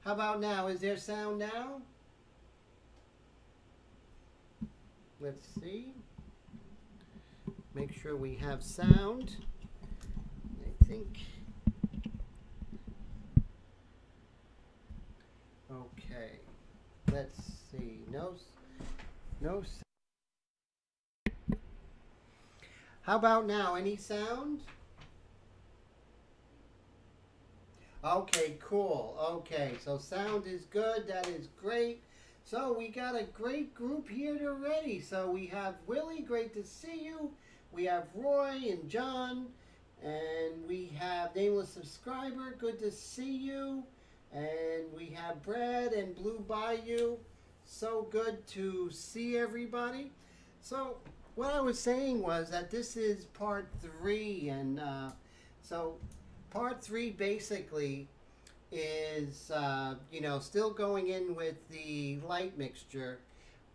How about now? Is there sound now? Let's see. Make sure we have sound. I think. Okay. Let's see. No. How about now? Any sound? Okay, cool. Okay, so sound is good. That is great. So we got a great group here already. So we have Willie, great to see you. We have Roy and John. And we have Nameless Subscriber, good to see you. And we have Brad and Blue Bayou. So good to see everybody. So what I was saying was that this is part 3. And so part 3 basically is, still going in with the light mixture,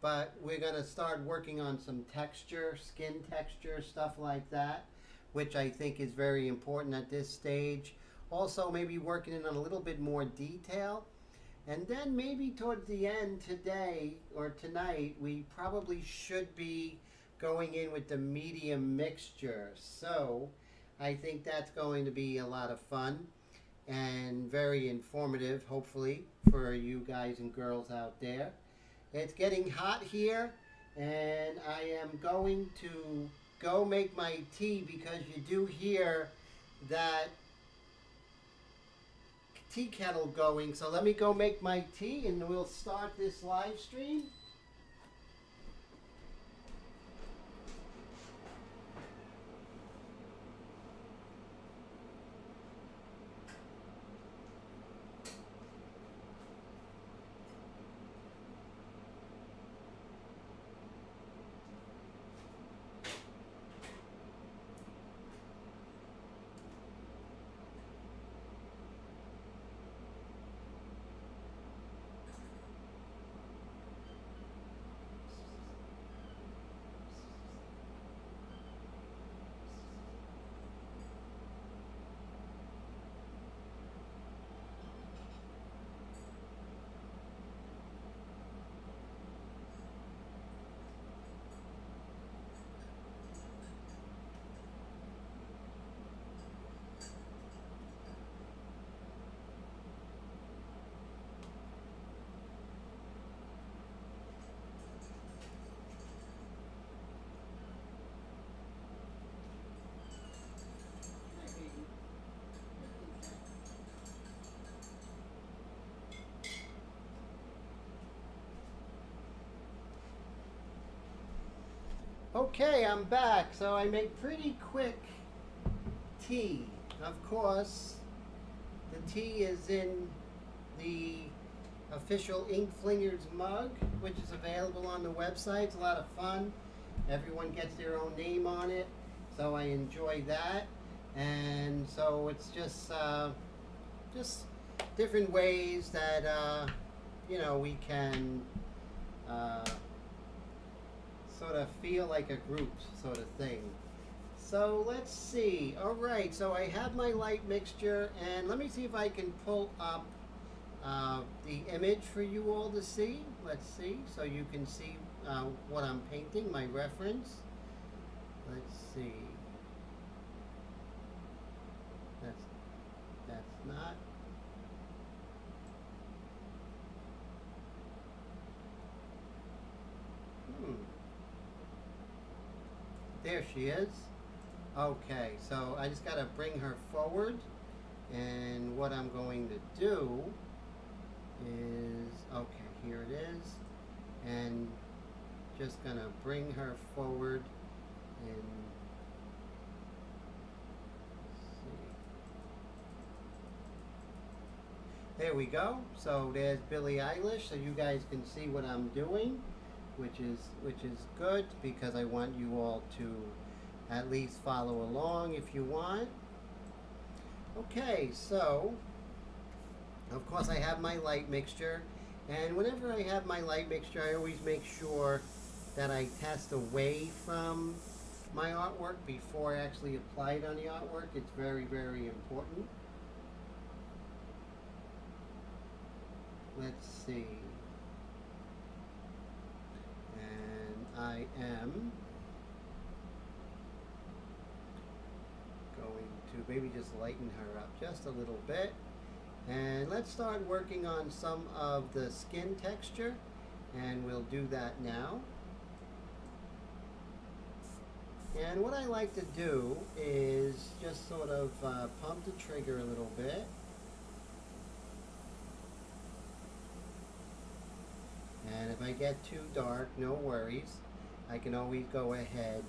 but we're going to start working on some texture, skin texture, stuff like that, which I think is very important at this stage. Also, maybe working in on a little bit more detail. And then maybe towards the end today or tonight, we probably should be going in with the medium mixture. So I think that's going to be a lot of fun and very informative, hopefully, for you guys and girls out there. It's getting hot here, and I am going to go make my tea because you do hear that tea kettle going. So let me go make my tea and we'll start this live stream. Okay, I'm back. So I make pretty quick tea. Of course, the tea is in the official Ink Flingers mug, which is available on the website. It's a lot of fun. Everyone gets their own name on it, so I enjoy that. And so it's just different ways that we can sort of feel like a group sort of thing. So let's see. All right, so I have my light mixture, and let me see if I can pull up the image for you all to see. Let's see, so you can see what I'm painting, my reference. Let's see. That's not. There she is. Okay, so I just got to bring her forward, and what I'm going to do is, okay, here it is, and just going to bring her forward and see. There we go. So there's Billie Eilish, so you guys can see what I'm doing, which is good because I want you all to at least follow along if you want. Okay, so of course I have my light mixture, and whenever I have my light mixture I always make sure that I test away from my artwork before I actually apply it on the artwork. It's very, very important. let's see. And I am going to maybe just lighten her up just a little bit. And let's start working on some of the skin texture, and we'll do that now. And what I like to do is just sort of pump the trigger a little bit. And if I get too dark, no worries. I can always go ahead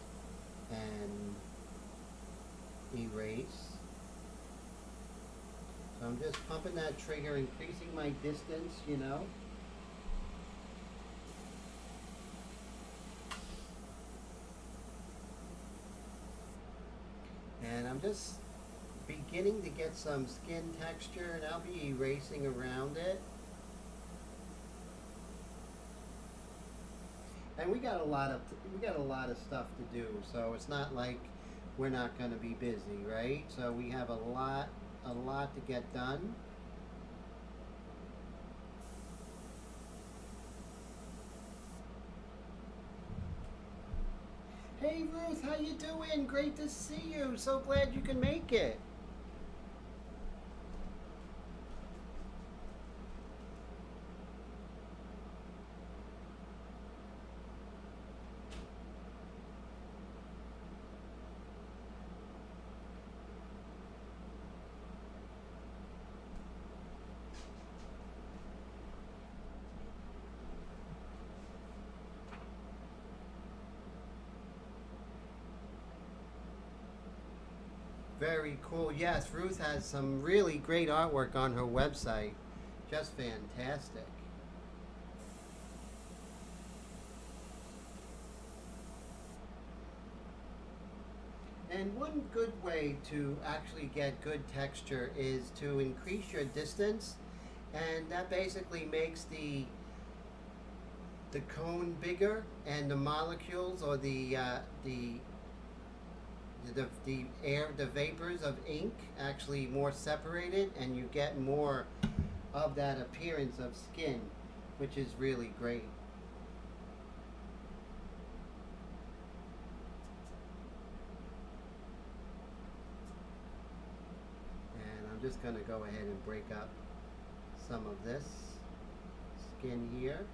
and erase. So I'm just pumping that trigger, increasing my distance, you know. And I'm just beginning to get some skin texture, and I'll be erasing around it. And we got a lot of stuff to do, so it's not like we're not going to be busy, right? So we have a lot to get done. Hey Ruth, how you doing? Great to see you. So glad you can make it. Very cool. Yes, Ruth has some really great artwork on her website. Just fantastic. And one good way to actually get good texture is to increase your distance, and that basically makes the cone bigger, and the molecules or the vapors of ink actually more separated, and you get more of that appearance of skin, which is really great. And I'm just going to go ahead and break up some of this skin here.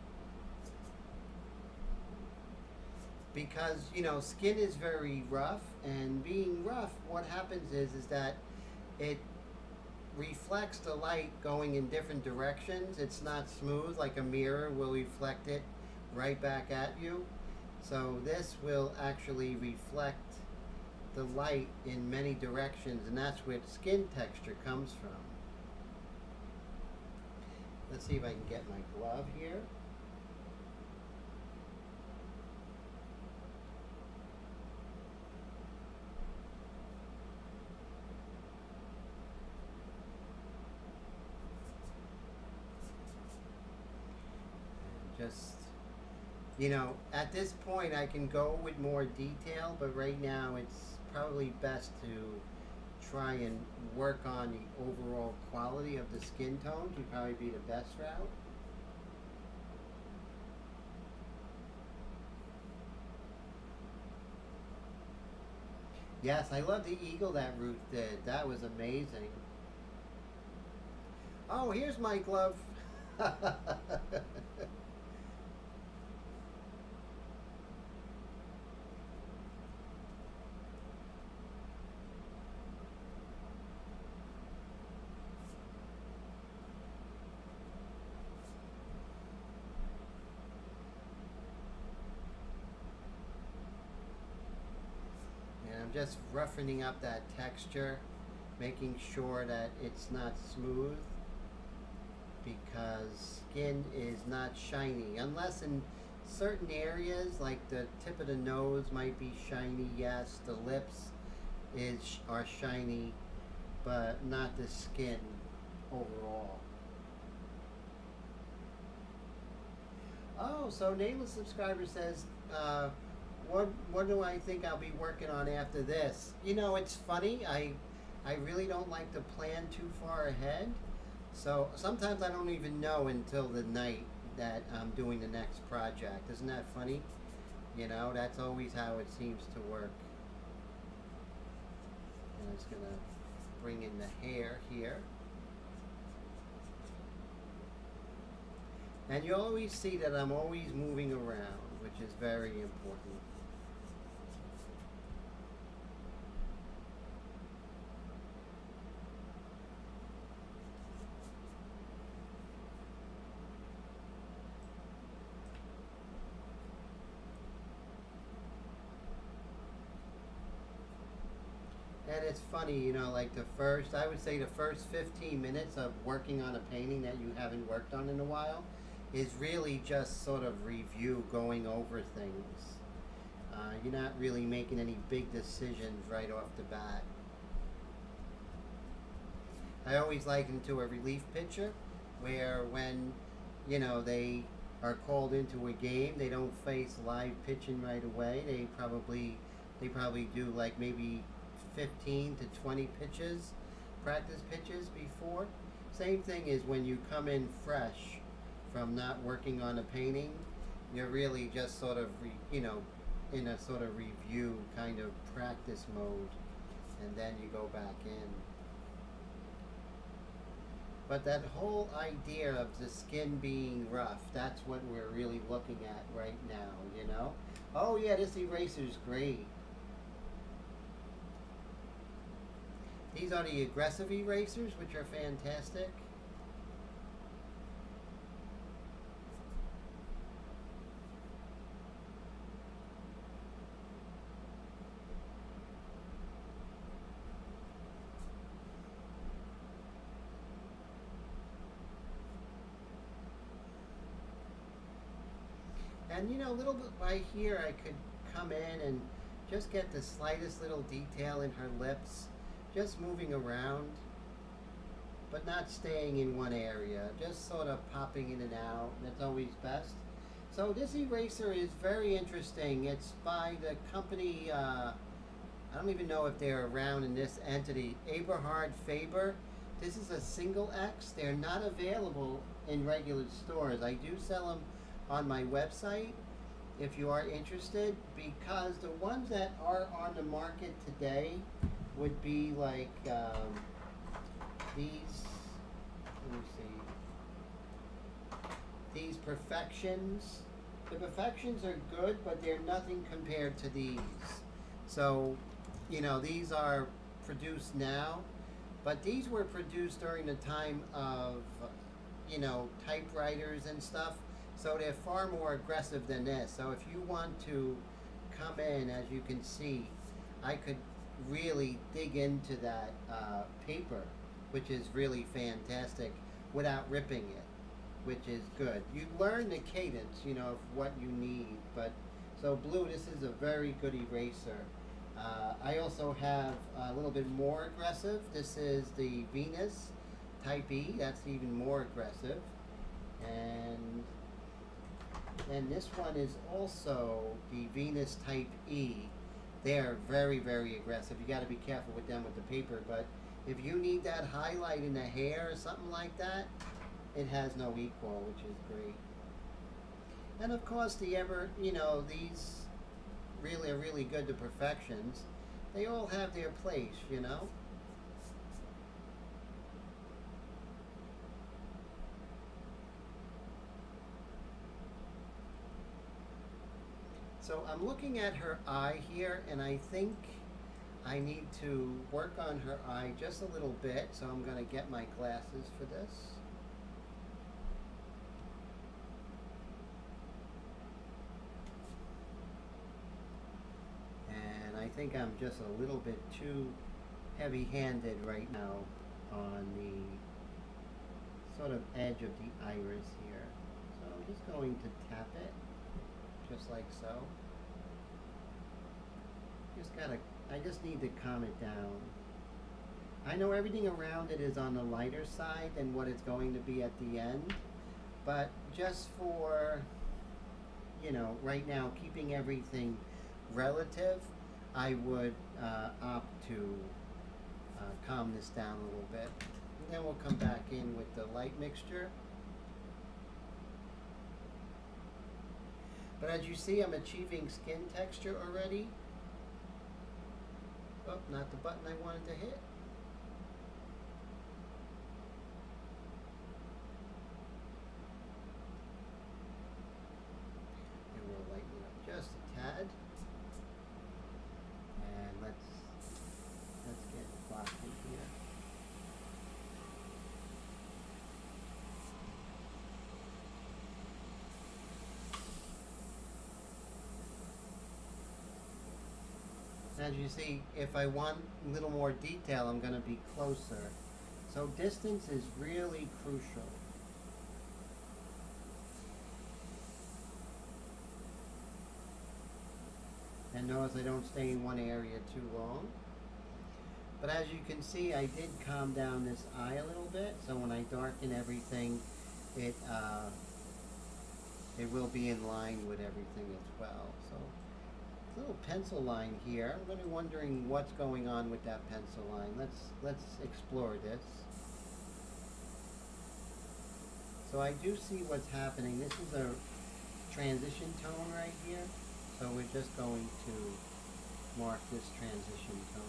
Because, you know, skin is very rough, and being rough, what happens is that it reflects the light going in different directions. It's not smooth like a mirror will reflect it right back at you. So this will actually reflect the light in many directions, and that's where the skin texture comes from. Let's see if I can get my glove here. Just, you know, at this point I can go with more detail, but right now it's probably best to try and work on the overall quality of the skin tones. Would probably be the best route. Yes, I love the eagle that Ruth did. That was amazing. Oh, here's my glove. Just roughening up that texture, making sure that it's not smooth, because skin is not shiny unless in certain areas, like the tip of the nose might be shiny. Yes, the lips are shiny, but not the skin overall. Oh, so Nameless Subscriber says, what do I think I'll be working on after this? You know, it's funny. I really don't like to plan too far ahead. So sometimes I don't even know until the night that I'm doing the next project. Isn't that funny? You know, that's always how it seems to work. And it's going to bring in the hair here. And you always see that I'm always moving around, which is very important. And it's funny, you know, like I would say the first 15 minutes of working on a painting that you haven't worked on in a while is really just sort of review, going over things. You're not really making any big decisions right off the bat. I always liken to a relief pitcher where when, you know, they are called into a game, they don't face live pitching right away. They probably do like maybe 15 to 20 pitches, practice pitches before. Same thing is when you come in fresh from not working on a painting, you're really just sort of, in a sort of review kind of practice mode, and then you go back in. But that whole idea of the skin being rough, that's what we're really looking at right now, you know? Oh yeah, this eraser's great. These are the aggressive erasers, which are fantastic. And you know, a little bit right here, I could come in and just get the slightest little detail in her lips, just moving around, but not staying in one area, just sort of popping in and out. That's always best. So this eraser is very interesting. It's by the company, I don't even know if they're around in this entity, Eberhard Faber. This is a single X. They're not available in regular stores. I do sell them on my website if you are interested, because the ones that are on the market today would be like these, let me see, these Perfections. The Perfections are good, but they're nothing compared to these. So, you know, these are produced now, but these were produced during the time of, you know, typewriters and stuff. So they're far more aggressive than this. So if you want to come in, as you can see, I could really dig into that paper, which is really fantastic, without ripping it, which is good. You learn the cadence, you know, of what you need. But so blue, this is a very good eraser. I also have a little bit more aggressive. This is the Venus Type E. That's even more aggressive. And this one is also the Venus Type E. They are very, very aggressive. You got to be careful with them with the paper, but if you need that highlight in the hair or something like that, it has no equal, which is great. And of course, these really are really good to Perfections. They all have their place, you know. So I'm looking at her eye here, and I think I need to work on her eye just a little bit, so I'm going to get my glasses for this. And I think I'm just a little bit too heavy-handed right now on the sort of edge of the iris here. So I'm just going to tap it, just like so. I just need to calm it down. I know everything around it is on the lighter side than what it's going to be at the end, but just for, you know, right now, keeping everything relative, I would opt to calm this down a little bit. Then we'll come back in with the light mixture. But as you see, I'm achieving skin texture already. Oh, not the button I wanted to hit. And we'll lighten it up just a tad. And let's get locked in here. As you see, if I want a little more detail, I'm going to be closer. So distance is really crucial. And notice I don't stay in one area too long. But as you can see, I did calm down this eye a little bit. So when I darken everything, it will be in line with everything as well. So little pencil line here. I'm really wondering what's going on with that pencil line. Let's explore this. So I do see what's happening. This is a transition tone right here. So we're just going to mark this transition tone.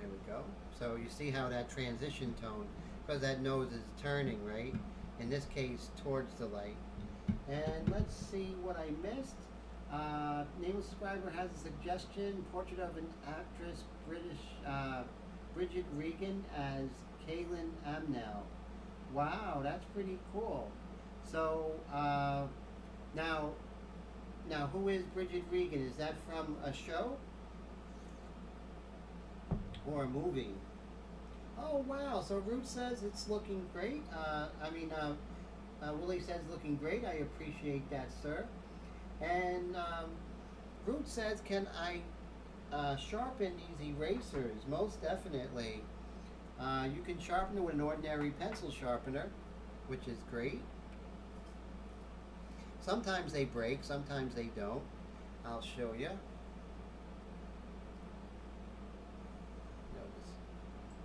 There we go. So you see how that transition tone, because that nose is turning, right? In this case, towards the light. And let's see what I missed. Nameless subscriber has a suggestion. Portrait of an actress, British, Bridget Regan as Kaylin Amnell. Wow, that's pretty cool. So now who is Bridget Regan? Is that from a show or a movie? Oh wow! So Ruth says it's looking great. Willie says looking great. I appreciate that, sir. And Ruth says, can I sharpen these erasers? Most definitely. You can sharpen it with an ordinary pencil sharpener, which is great. Sometimes they break, sometimes they don't. I'll show you. Notice,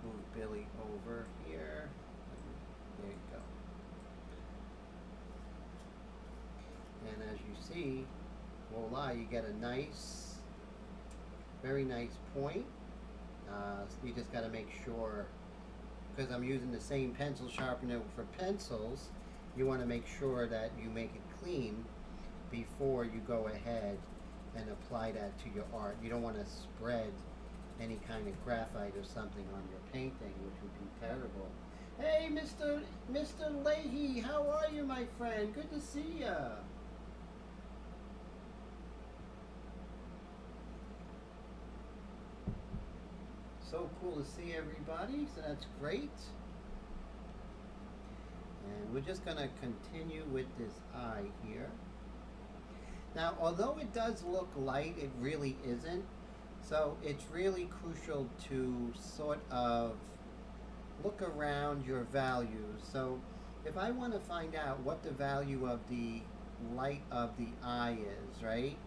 move Billy over here. There you go. And as you see, voila, you get a nice, very nice point. So you just got to make sure, because I'm using the same pencil sharpener for pencils, you want to make sure that you make it clean before you go ahead and apply that to your art. You don't want to spread any kind of graphite or something on your painting, which would be terrible. Hey, Mr. Leahy, how are you, my friend? Good to see ya. So cool to see everybody, so that's great. And we're just going to continue with this eye here. Now, although it does look light, it really isn't. So it's really crucial to sort of look around your values. So if I want to find out what the value of the light of the eye is, right?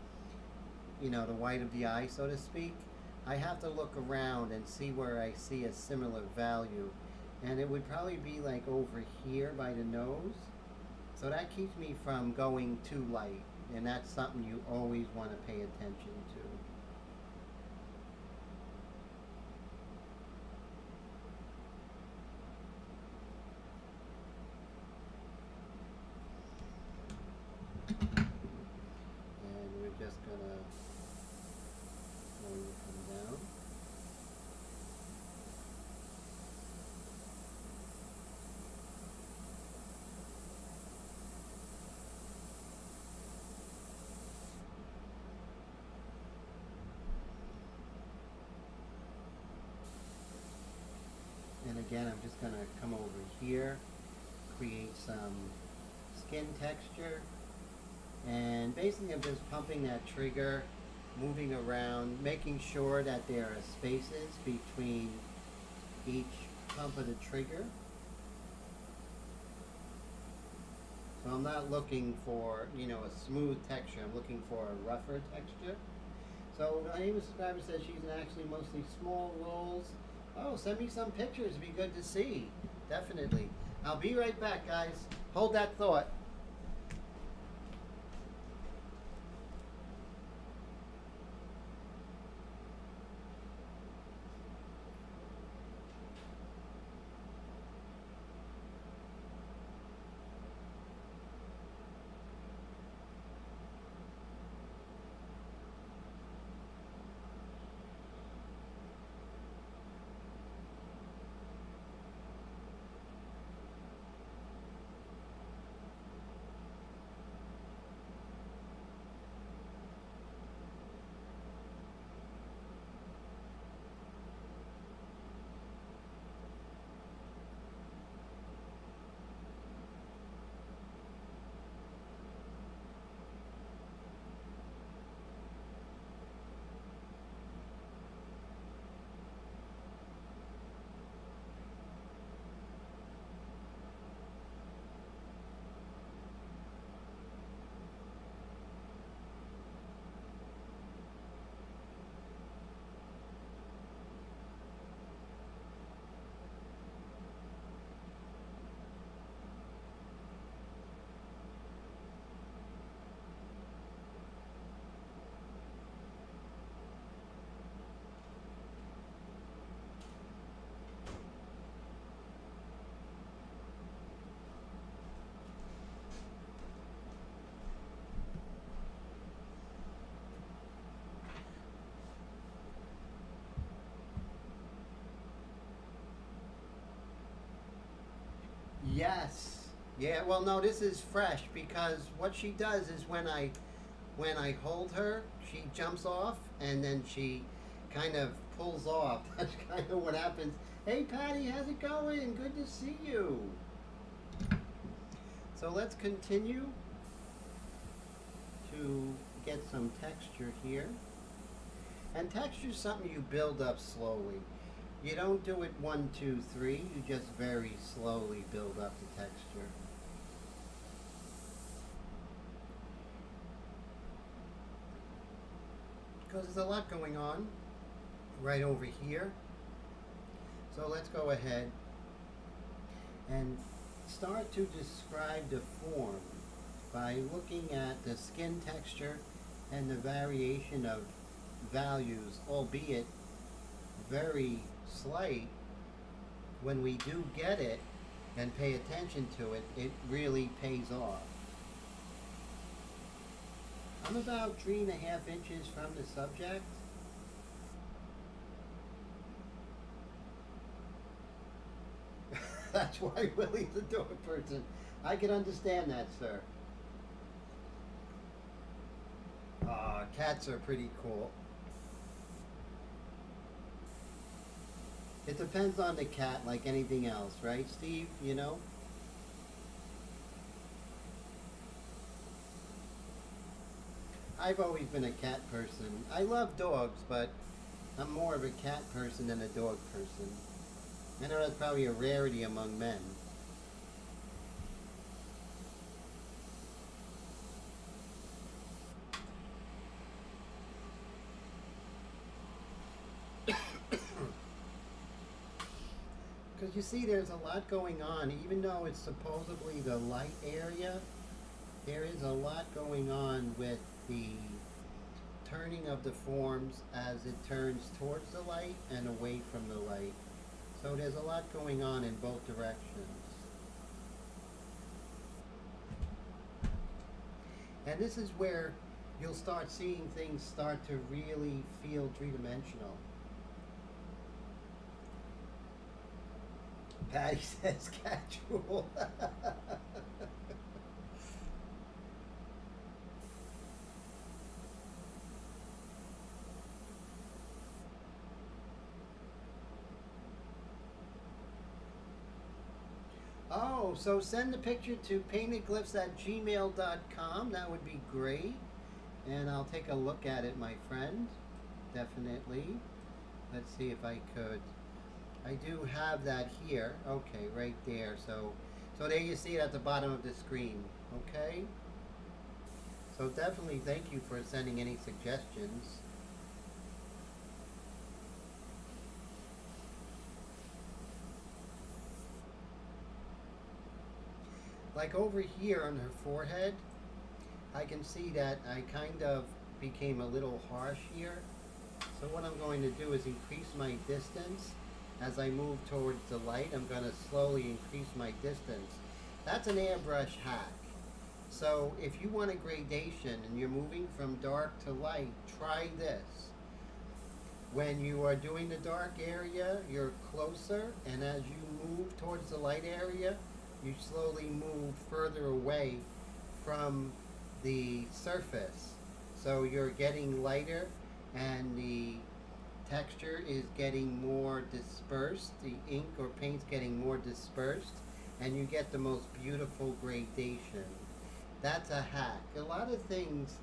You know, the white of the eye, so to speak. I have to look around and see where I see a similar value. And it would probably be like over here by the nose. So that keeps me from going too light. And that's something you always want to pay attention to. And we're just going to come down. And again, I'm just going to come over here, create some skin texture, and basically I'm just pumping that trigger, moving around, making sure that there are spaces between each pump of the trigger. So I'm not looking for, you know, a smooth texture, I'm looking for a rougher texture. So my name subscriber says she's in actually mostly small roles. Oh, send me some pictures. It'd be good to see. Definitely. I'll be right back, guys. Hold that thought. Yes. Yeah, well no, this is fresh because what she does is when I hold her, she jumps off and then she kind of pulls off. That's kind of what happens. Hey Patty, how's it going? Good to see you. So let's continue to get some texture here. And texture is something you build up slowly. You don't do it 1, 2, 3. You just very slowly build up the texture. Because there's a lot going on right over here. So let's go ahead and start to describe the form by looking at the skin texture and the variation of values, albeit very slight. When we do get it and pay attention to it, it really pays off. I'm about 3.5 inches from the subject. That's why Willie's a dog person. I can understand that, sir. Cats are pretty cool. It depends on the cat like anything else, right, Steve? You know? I've always been a cat person. I love dogs, but I'm more of a cat person than a dog person. I know that's probably a rarity among men. Because you see, there's a lot going on. Even though it's supposedly the light area, there is a lot going on with the turning of the forms as it turns towards the light and away from the light. So there's a lot going on in both directions. And this is where you'll start seeing things start to really feel three-dimensional. Patty says casual. Oh, so send the picture to paintedglyphs@gmail.com. That would be great. And I'll take a look at it, my friend. Definitely. Let's see if I could. I do have that here. Okay, right there. So there you see it at the bottom of the screen. Okay? So definitely thank you for sending any suggestions. Like over here on her forehead, I can see that I kind of became a little harsh here. So what I'm going to do is increase my distance. As I move towards the light, I'm going to slowly increase my distance. That's an airbrush hack. So if you want a gradation and you're moving from dark to light, try this. When you are doing the dark area, you're closer, and as you move towards the light area, you slowly move further away from the surface. So you're getting lighter and the texture is getting more dispersed. The ink or paint's getting more dispersed, and you get the most beautiful gradation. That's a hack. A lot of things,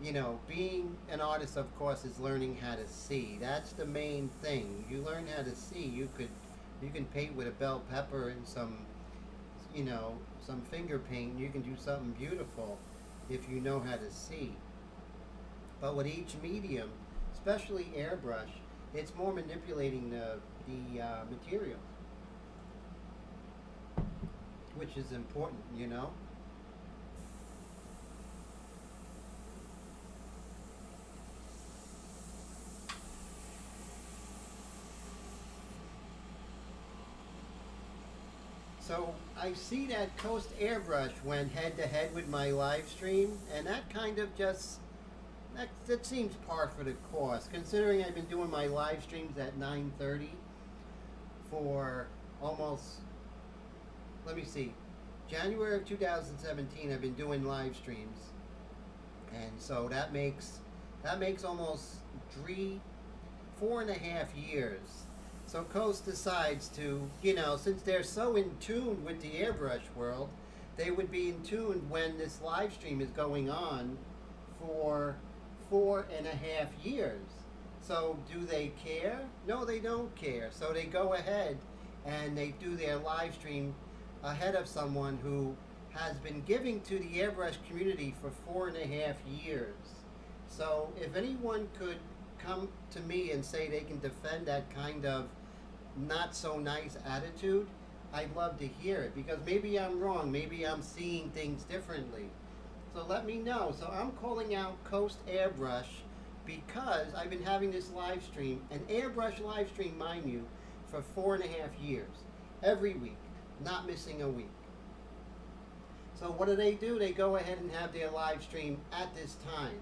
you know, being an artist, of course, is learning how to see. That's the main thing. You learn how to see. You can paint with a bell pepper and some, you know, some finger paint. You can do something beautiful if you know how to see. But with each medium, especially airbrush, it's more manipulating the material, which is important, you know. So I see that Coast Airbrush went head to head with my live stream, and that kind of just that seems par for the course, considering I've been doing my live streams at 9:30 for almost, let me see, January of 2017. I've been doing live streams, and so that makes almost 4.5 years. So Coast decides to, you know, since they're so in tune with the airbrush world, they would be in tune when this live stream is going on for 4.5 years. So do they care? No, they don't care. So they go ahead and they do their live stream ahead of someone who has been giving to the airbrush community for 4.5 years. So if anyone could come to me and say they can defend that kind of not so nice attitude, I'd love to hear it, because maybe I'm wrong, maybe I'm seeing things differently. So let me know. So I'm calling out Coast Airbrush because I've been having this live stream, an airbrush live stream, mind you, for 4.5 years, every week, not missing a week. So what do? They go ahead and have their live stream at this time.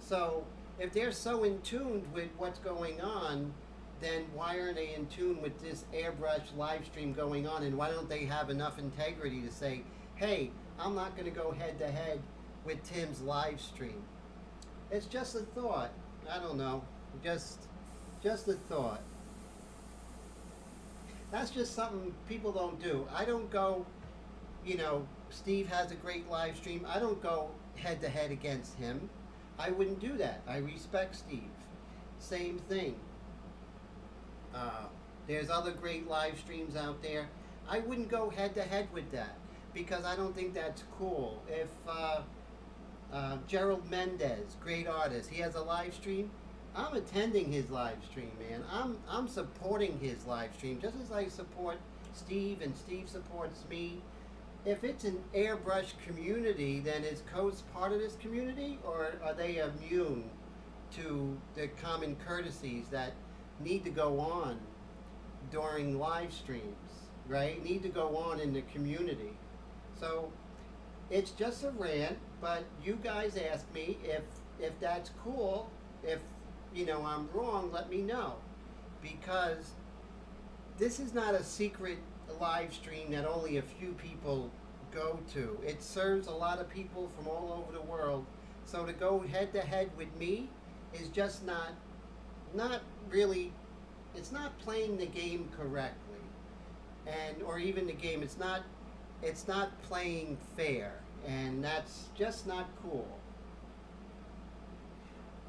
So if they're so in tune with what's going on, then why aren't they in tune with this airbrush live stream going on? And why don't they have enough integrity to say, hey, I'm not going to go head to head with Tim's live stream? It's just a thought. I don't know. Just a thought. That's just something people don't do. I don't go, you know, Steve has a great live stream. I don't go head to head against him. I wouldn't do that. I respect Steve. Same thing. There's other great live streams out there. I wouldn't go head to head with that because I don't think that's cool. If Gerald Mendez, great artist, he has a live stream, I'm attending his live stream, man. I'm supporting his live stream just as I support Steve and Steve supports me. If it's an airbrush community, then is Coast part of this community, or are they immune to the common courtesies that need to go on during live streams, right? Need to go on in the community. So it's just a rant, but you guys ask me if that's cool. If you know I'm wrong, let me know, because this is not a secret live stream that only a few people go to. It serves a lot of people from all over the world. So to go head to head with me is just not really, it's not playing the game correctly. And or even the game, it's not playing fair, and that's just not cool.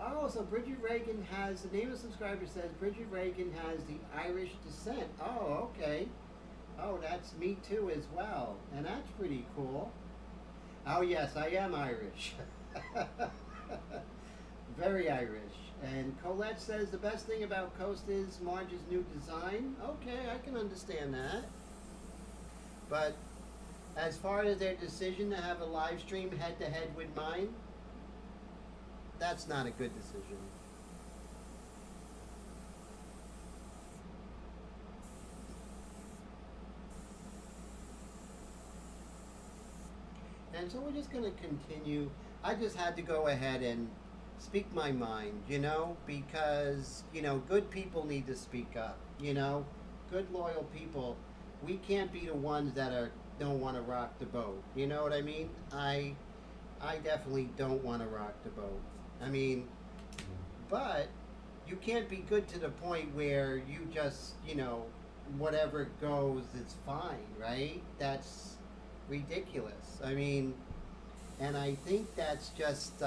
Oh, so Bridget Reagan has, the name of the subscriber says Bridget Reagan has the Irish descent. Oh, okay. Oh, that's me too as well. And that's pretty cool. Oh, yes, I am Irish. Very Irish. And Colette says the best thing about Coast is Marge's new design. Okay, I can understand that. But As far as their decision to have a live stream head to head with mine, that's not a good decision. And so we're just going to continue. I just had to go ahead and speak my mind, because, good people need to speak up, good, loyal people. We can't be the ones that don't want to rock the boat. You know what I mean? I definitely don't want to rock the boat. I mean, but you can't be good to the point where you just, whatever goes is fine, right? That's ridiculous. I mean, and I think that's just,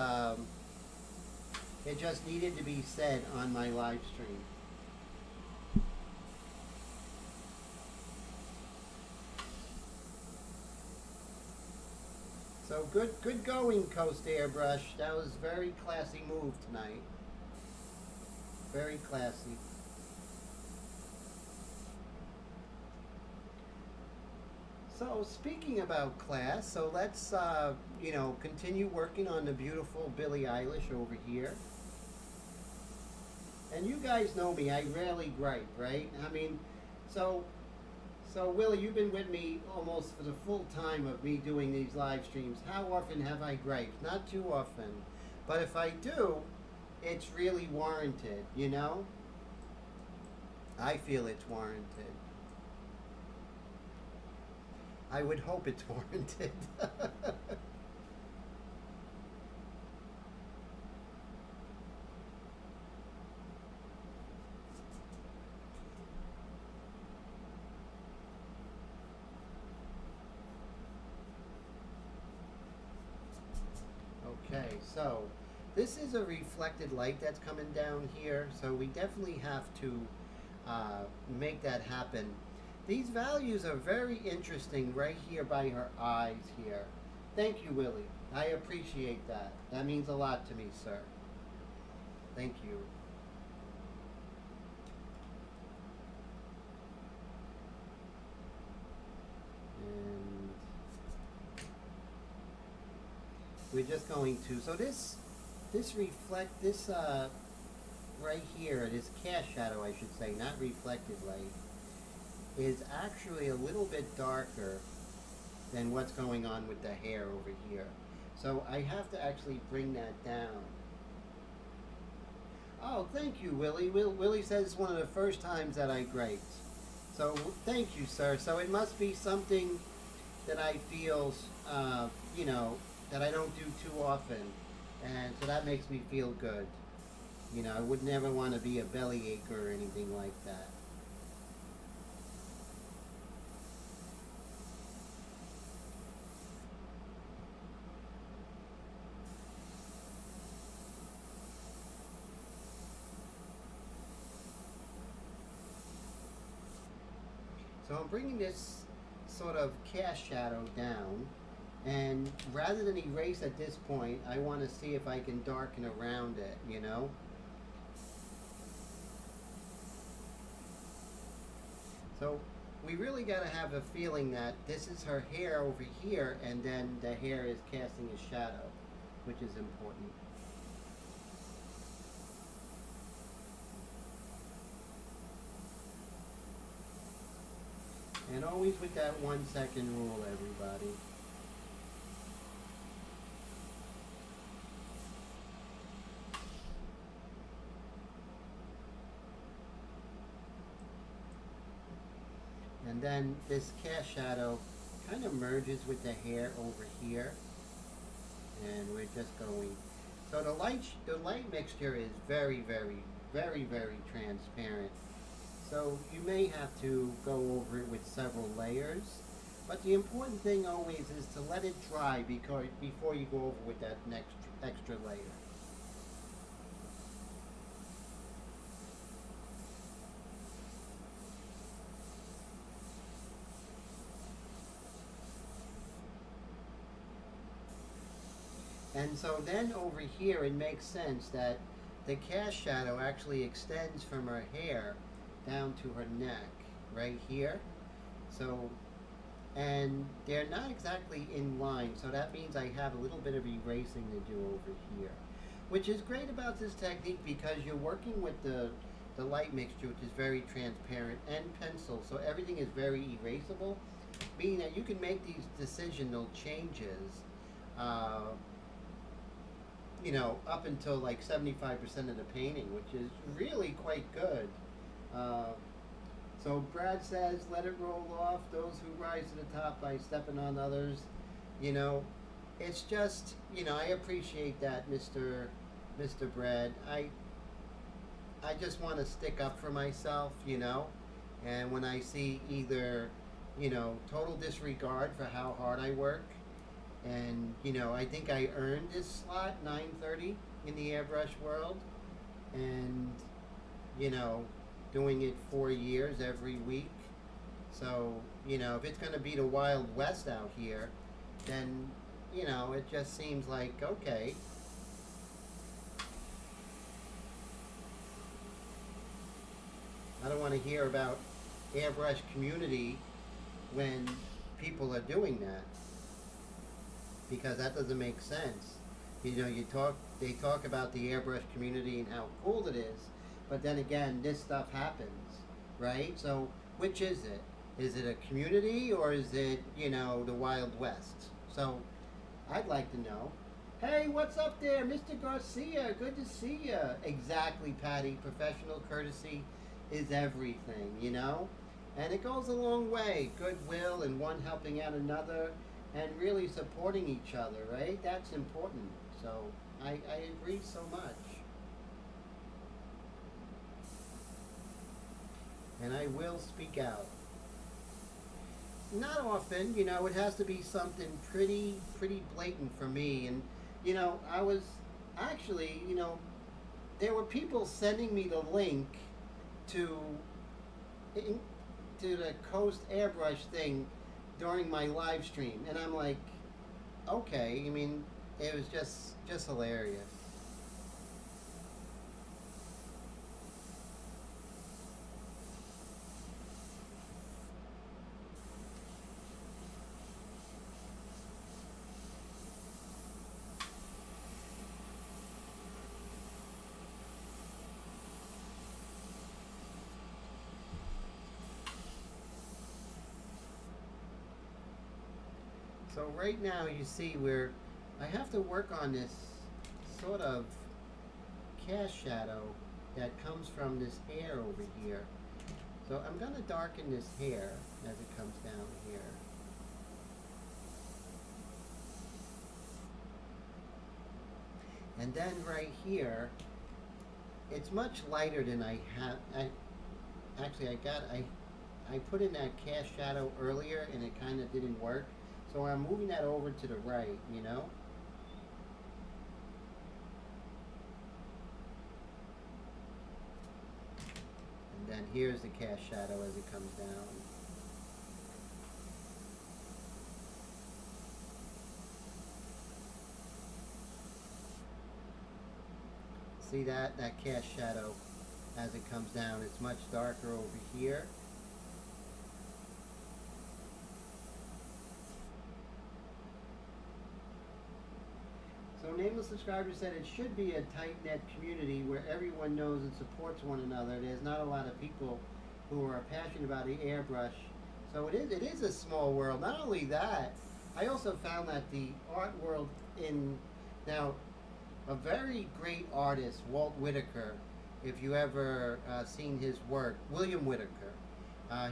it just needed to be said on my live stream. So good going, Coast Airbrush. That was a very classy move tonight. Very classy. So speaking about class, so let's continue working on the beautiful Billie Eilish over here. And you guys know me, I rarely gripe, right? I mean, so Willie, you've been with me almost for the full time of me doing these live streams. How often have I griped? Not too often. But if I do, it's really warranted, I feel it's warranted. I would hope it's warranted. Okay, so this is a reflected light that's coming down here, so we definitely have to make that happen. These values are very interesting right here by her eyes here. Thank you, Willie. I appreciate that. That means a lot to me, sir. Thank you. And we're just going to, so this right here, this cast shadow, I should say, not reflected light, is actually a little bit darker than what's going on with the hair over here. So I have to actually bring that down. Oh, thank you, Willie. Willie says it's one of the first times that I griped. So thank you, sir. So it must be something that I feel, that I don't do too often. And so that makes me feel good. I would never want to be a bellyache or anything like that. So I'm bringing this sort of cast shadow down, and rather than erase at this point, I want to see if I can darken around it, So we really got to have a feeling that this is her hair over here, and then the hair is casting a shadow, which is important. And always with that 1 second rule, everybody. And then this cast shadow kind of merges with the hair over here. And we're just going. So the light mixture is very, very, very, very transparent. So you may have to go over it with several layers. But the important thing always is to let it dry before you go over with that next extra layer. And so then over here it makes sense that the cast shadow actually extends from her hair down to her neck, right here. So and they're not exactly in line, so that means I have a little bit of erasing to do over here, which is great about this technique because you're working with the light mixture, which is very transparent, and pencil, so everything is very erasable, meaning that you can make these decisional changes, uh, up until like 75% of the painting, which is really quite good. Uh, so Brad says, let it roll off. Those who rise to the top by stepping on others. You know, it's just, I appreciate that, Mr. Brad. I just want to stick up for myself, and when I see either, total disregard for how hard I work, and I think I earned this slot 9:30 in the airbrush world, and you know doing it 4 years every week. So if it's going to be the Wild West out here, then it just seems like okay. I don't want to hear about airbrush community when people are doing that, because that doesn't make sense. They talk about the airbrush community and how cool it is, but then again, this stuff happens, right? So which is it? Is it a community or is it, the Wild West? So I'd like to know. Hey, what's up there, Mr. Garcia? Good to see you. Exactly, Patty. Professional courtesy is everything, And it goes a long way. Goodwill and one helping out another and really supporting each other, right? That's important. So I agree so much. And I will speak out. Not often, it has to be something pretty blatant for me. And, I was actually, there were people sending me the link to the Coast Airbrush thing during my live stream, and I'm like, okay. I mean, it was just hilarious. So right now you see where I have to work on this sort of cast shadow that comes from this hair over here. So I'm going to darken this hair as it comes down here. And then right here, it's much lighter than I have. I put in that cast shadow earlier and it kind of didn't work. So I'm moving that over to the right, And then here's the cast shadow as it comes down. See that cast shadow as it comes down? It's much darker over here. So Nameless Subscriber said it should be a tight-knit community where everyone knows and supports one another. There's not a lot of people who are passionate about the airbrush. So it is a small world. Not only that, I also found that the art world now, a very great artist, Walt Whitaker, if you ever seen his work, William Whitaker.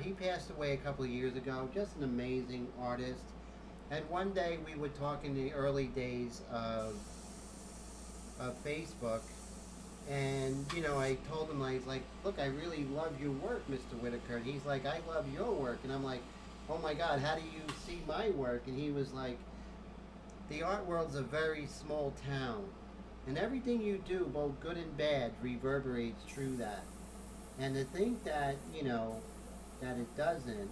He passed away a couple of years ago, just an amazing artist. And one day we would talk in the early days of Facebook, and I told him, I was like, look, I really love your work, Mr. Whitaker. And he's like, I love your work. And I'm like, oh my God, how do you see my work? And he was like, the art world's a very small town, and everything you do, both good and bad, reverberates through that. And to think that that it doesn't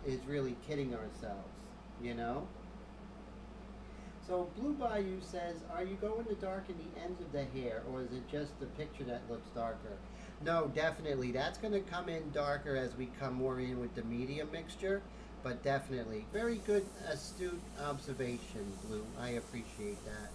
is really kidding ourselves, So Blue Bayou says, are you going to darken the ends of the hair, or is it just the picture that looks darker? No, definitely. That's going to come in darker as we come more in with the medium mixture. But definitely, very good, astute observation, Blue. I appreciate that.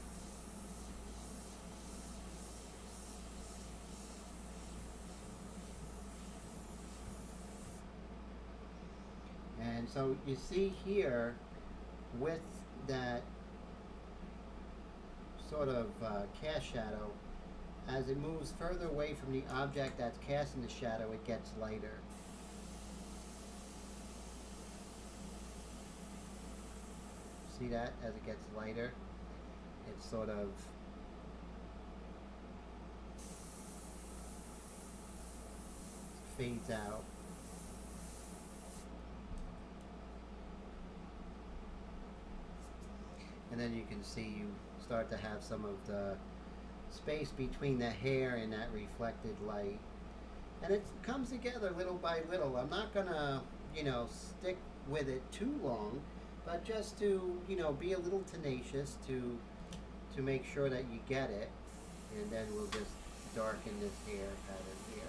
And so you see here, with that sort of cast shadow, as it moves further away from the object that's casting the shadow, it gets lighter. See that? As it gets lighter, it sort of fades out. And then you can see you start to have some of the space between the hair and that reflected light. And it comes together little by little. I'm not gonna, stick with it too long, but just to, be a little tenacious to make sure that you get it. And then we'll just darken this hair pattern here.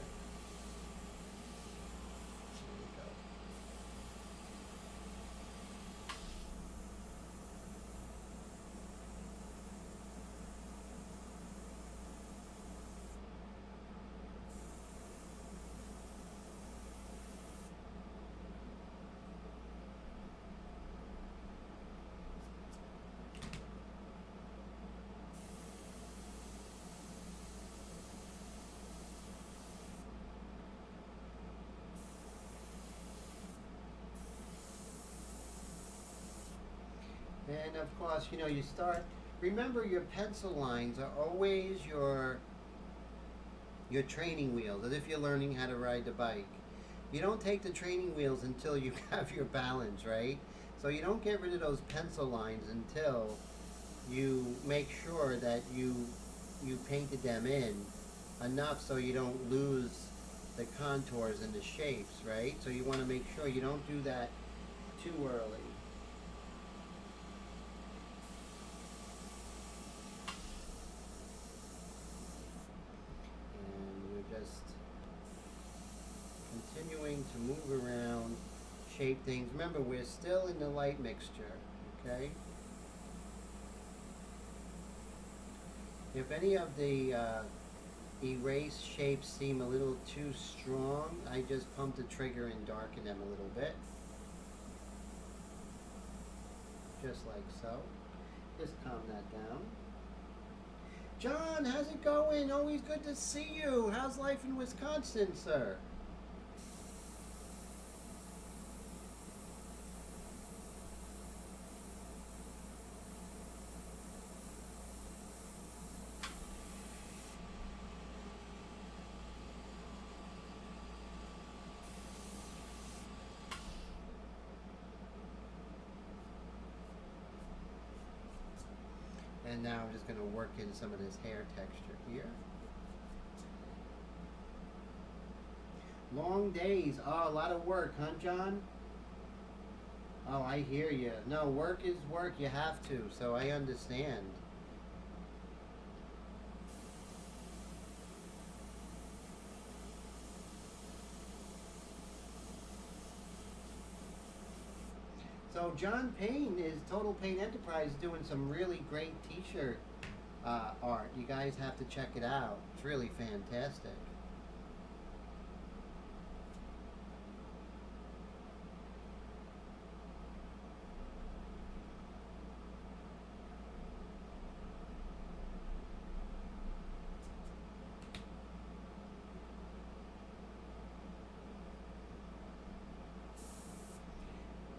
There we go. And of course, you start. Remember, your pencil lines are always your training wheels, as if you're learning how to ride the bike. You don't take the training wheels until you have your balance, right? So you don't get rid of those pencil lines until you make sure that you painted them in enough so you don't lose the contours and the shapes, right? So you want to make sure you don't do that too early. Just continuing to move around, shape things. Remember, we're still in the light mixture, okay? If any of the erase shapes seem a little too strong, I just pump the trigger and darken them a little bit. Just like so. Just calm that down. John, how's it going? Always good to see you. How's life in Wisconsin, sir? And now I'm just going to work in some of this hair texture here. Long days. Oh, a lot of work, huh, John? Oh, I hear you. No, work is work. You have to, so I understand. So John Payne is Total Paint Enterprise doing some really great t-shirt art. You guys have to check it out. It's really fantastic.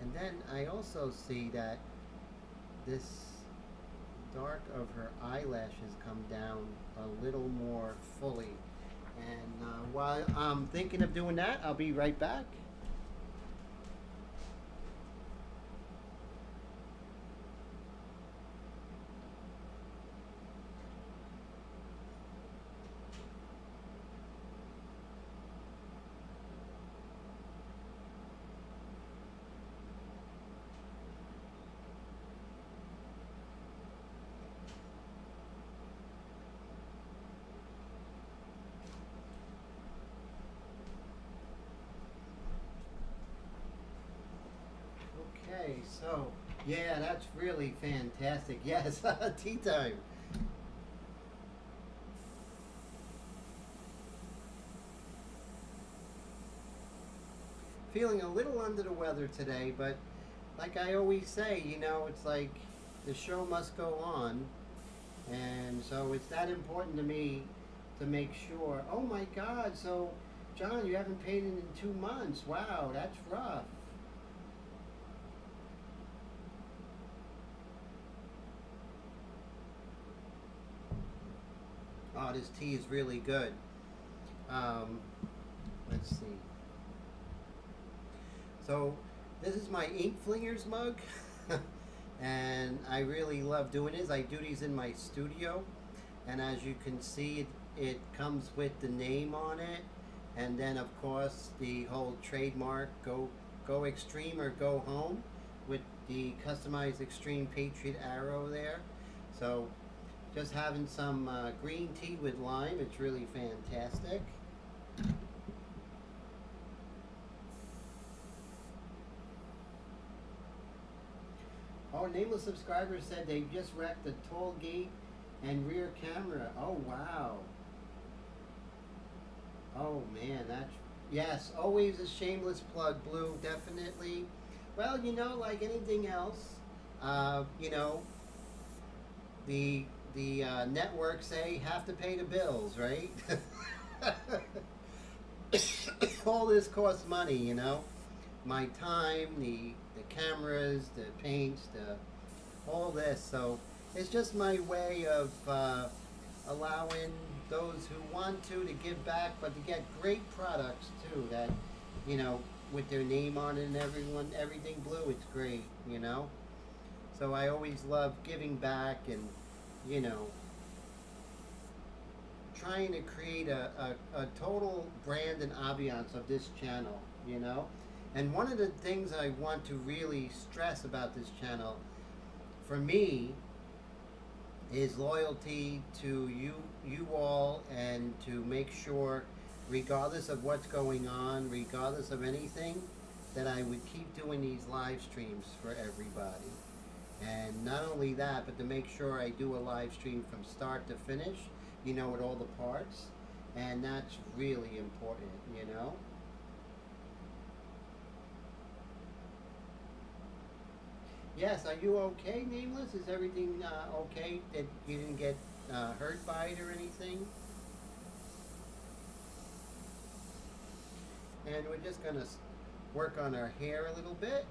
And then I also see that this dark of her eyelashes come down a little more fully. And while I'm thinking of doing that, I'll be right back. So, yeah, that's really fantastic. Yes, tea time. Feeling a little under the weather today, but like I always say, it's like the show must go on. And so it's that important to me to make sure. Oh my God, so John, you haven't paid it in 2 months. Wow, that's rough. Oh, this tea is really good. Um, let's see. So this is my Ink Flingers mug. And I really love doing this. I do these in my studio. And as you can see, it comes with the name on it. And then of course the whole trademark, go extreme or go home, with the customized extreme Patriot arrow there. So just having some green tea with lime, it's really fantastic. Oh, nameless subscriber said they just wrecked the toll gate and rear camera. Oh wow. Oh man, that's, yes, always a shameless plug, Blue, definitely. Well, like anything else, uh, you know, the networks say have to pay the bills, right? All this costs money, my time, the cameras, the paints, the all this. So it's just my way of allowing those who want to give back, but to get great products too. That you know, with their name on it and everything blue. It's great. So I always love giving back and you know trying to create a total brand and ambiance of this channel. And one of the things I want to really stress about this channel, for me, is loyalty to you all, and to make sure, regardless of what's going on, regardless of anything, that I would keep doing these live streams for everybody. And not only that, but to make sure I do a live stream from start to finish, with all the parts. And that's really important. Yes, are you okay, Nameless? Is everything okay? That you didn't get hurt by it or anything? And we're just going to work on our hair a little bit.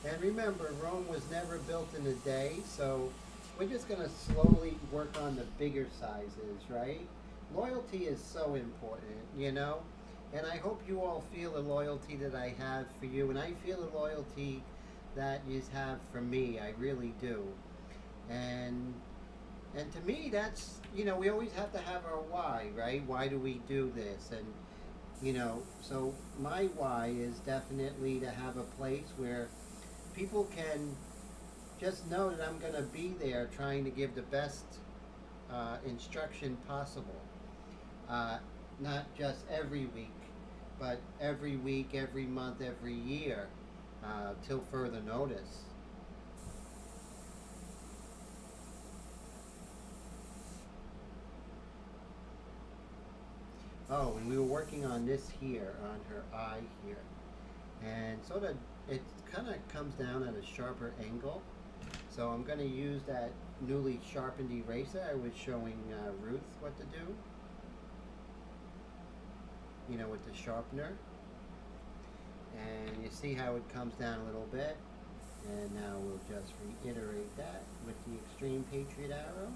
And remember, Rome was never built in a day, so we're just going to slowly work on the bigger sizes, right? Loyalty is so important. And I hope you all feel the loyalty that I have for you, and I feel the loyalty that you have for me. I really do. And and to me, that's, we always have to have our why, right? Why do we do this? And so my why is definitely to have a place where people can just know that I'm going to be there trying to give the best instruction possible. Not just every week, but every week, every month, every year, till further notice. Oh, and we were working on this here, on her eye here. And sort of, it kind of comes down at a sharper angle. So I'm going to use that newly sharpened eraser I was showing Ruth what to do. With the sharpener. And you see how it comes down a little bit. And now we'll just reiterate that with the Extreme Patriot arrow.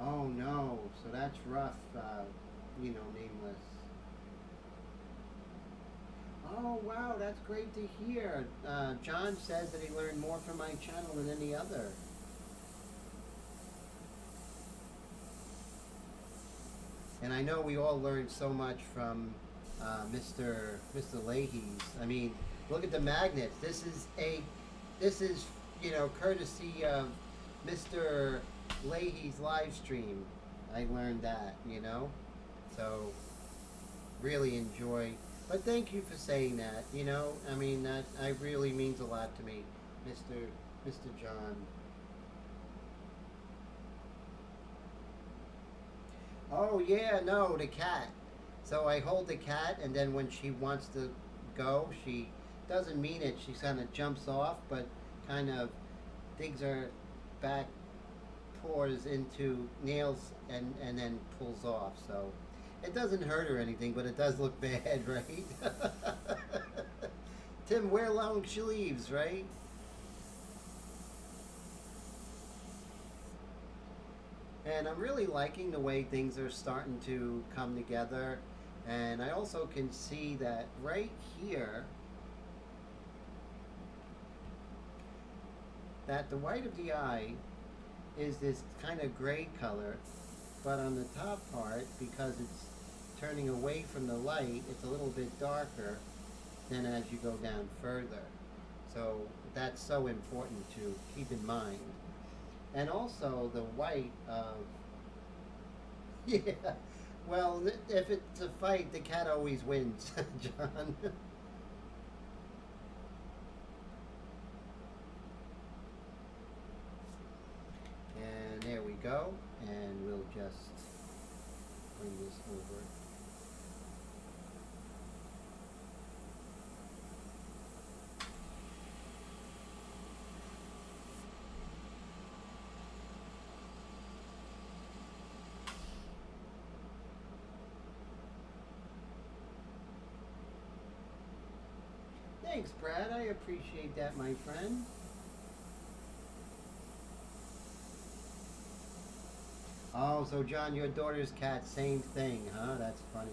Oh no, so that's rough, Nameless. Oh wow, that's great to hear. John says that he learned more from my channel than any other. And I know we all learned so much from Mr. Leahy's. I mean, look at the magnets. This is courtesy of Mr. Leahy's live stream. I learned that, so really enjoy. But thank you for saying that. I mean that I really means a lot to me, Mr. John. Oh yeah, no, the cat. So I hold the cat, and then when she wants to go, she doesn't mean it. She kind of jumps off, but kind of digs her back paws into nails and then pulls off. So it doesn't hurt or anything, but it does look bad, right? Tim, wear long sleeves, right? And I'm really liking the way things are starting to come together. And I also can see that right here, that the white of the eye is this kind of gray color, but on the top part, because it's turning away from the light, it's a little bit darker than as you go down further. So that's so important to keep in mind. And also the white of, yeah, well, if it's a fight, the cat always wins, John. And there we go. And we'll just bring this over. Thanks, Brad. I appreciate that, my friend. Oh, so John, your daughter's cat, same thing, huh? That's funny.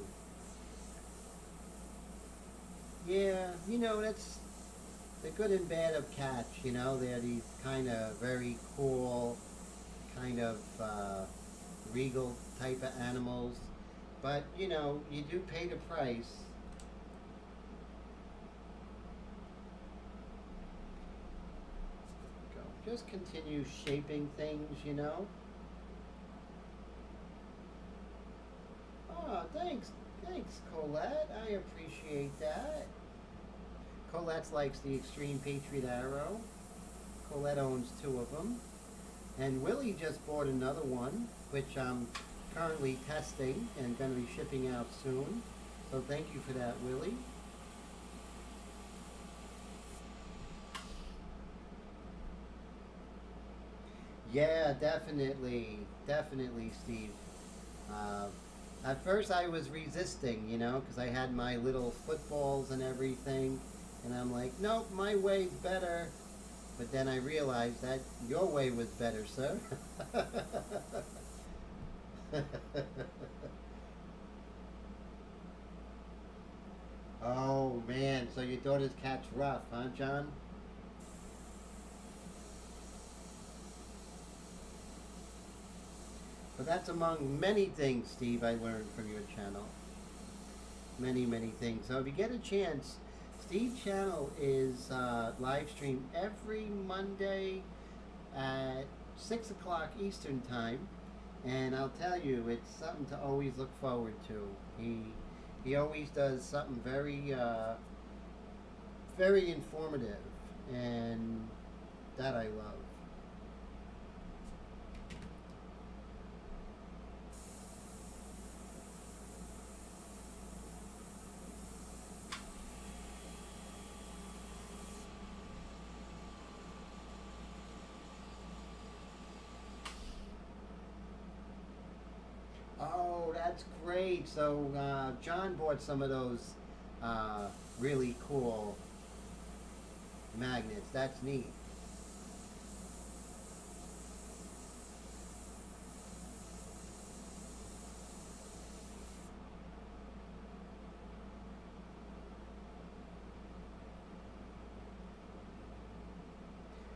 Yeah, that's the good and bad of cats. They're these kind of very cool, kind of regal type of animals. But, you do pay the price. Go. Just continue shaping things. Oh, thanks. Thanks, Colette. I appreciate that. Colette likes the Extreme Patriot Arrow. Colette owns two of them. And Willie just bought another one, which I'm currently testing and going to be shipping out soon. So thank you for that, Willie. Yeah, definitely. Definitely, Steve. Uh, at first I was resisting, because I had my little footballs and everything. And I'm like, nope, my way's better. But then I realized that your way was better, sir. Oh, man. So your daughter's cat's rough, huh, John? But that's among many things, Steve, I learned from your channel. Many, many things. So if you get a chance, Steve's channel is live streamed every Monday at 6 o'clock Eastern Time. And I'll tell you, it's something to always look forward to. He always does something very, very informative. And that I love. Oh, that's great. So John bought some of those really cool magnets. That's neat.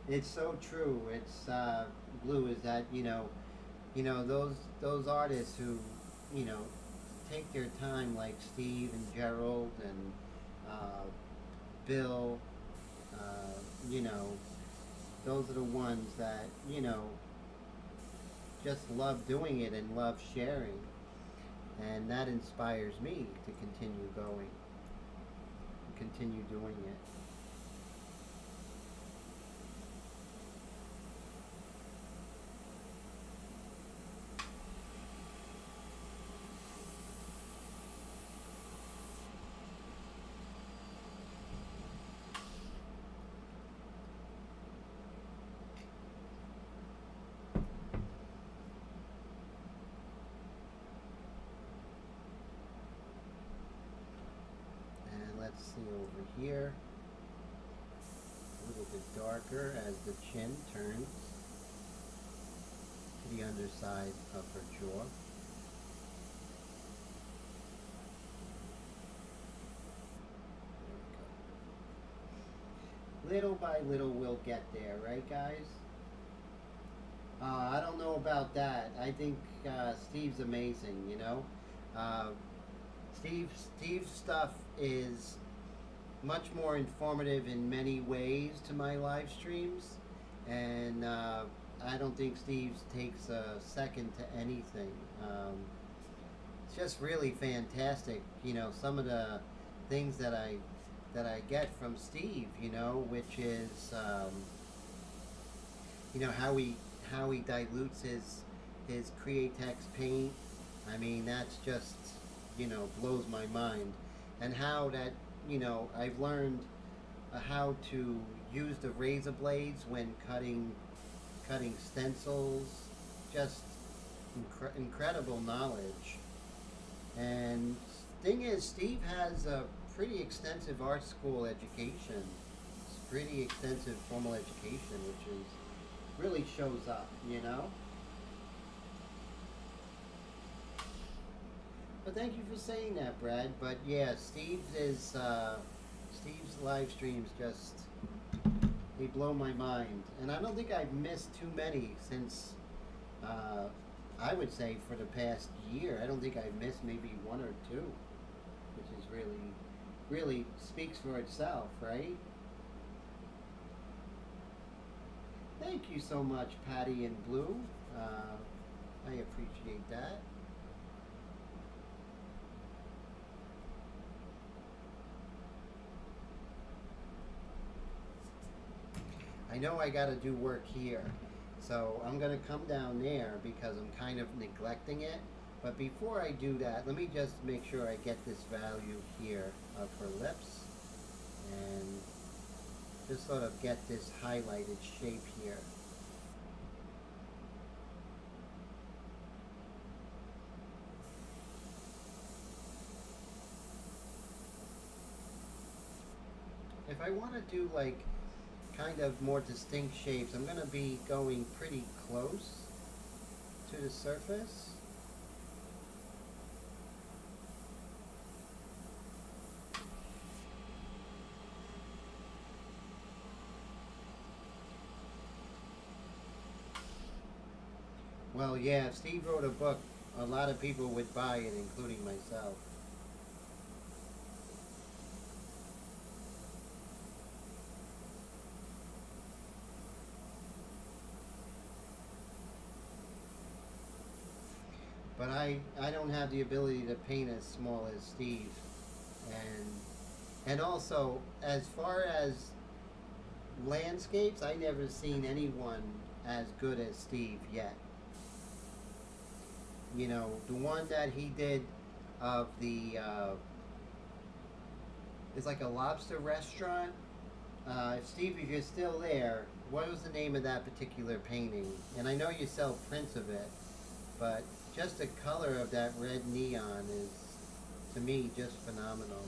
It's so true. It's Blue is that those artists who you know take their time, like Steve and Gerald and Bill. You know, those are the ones that, just love doing it and love sharing. And that inspires me to continue going, continue doing it. And let's see over here, a little bit darker as the chin turns to the underside of her jaw. Little by little we'll get there, right guys? I don't know about that. I think Steve's amazing, you know? Uh, Steve's stuff is much more informative in many ways to my live streams, and I don't think Steve takes a second to anything. It's just really fantastic, you know, some of the things that I get from Steve, you know, which is you know, how he dilutes his Createx paint. I mean, that's just, you know, blows my mind. And how that, you know, I've learned how to use the razor blades when cutting stencils. Just incredible knowledge. And thing is, Steve has a pretty extensive art school education. It's pretty extensive formal education, which is really shows up, you know. But thank you for saying that, Brad. But yeah, Steve's live streams just, they blow my mind, and I don't think I've missed too many since I would say for the past year. I don't think I've missed maybe one or two, which is really speaks for itself, right? Thank you so much, Patty and Blue. I appreciate that. I know I got to do work here, so I'm going to come down there because I'm kind of neglecting it. But before I do that, let me just make sure I get this value here of her lips and just sort of get this highlighted shape here. If I want to do like kind of more distinct shapes, I'm going to be going pretty close to the surface. Well, yeah, if Steve wrote a book, a lot of people would buy it, including myself. But I don't have the ability to paint as small as Steve. And also, as far as landscapes, I never seen anyone as good as Steve yet. You know, the one that he did of the it's like a lobster restaurant. Steve, if you're still there, what was the name of that particular painting? And I know you sell prints of it, but just the color of that red neon is, to me, just phenomenal.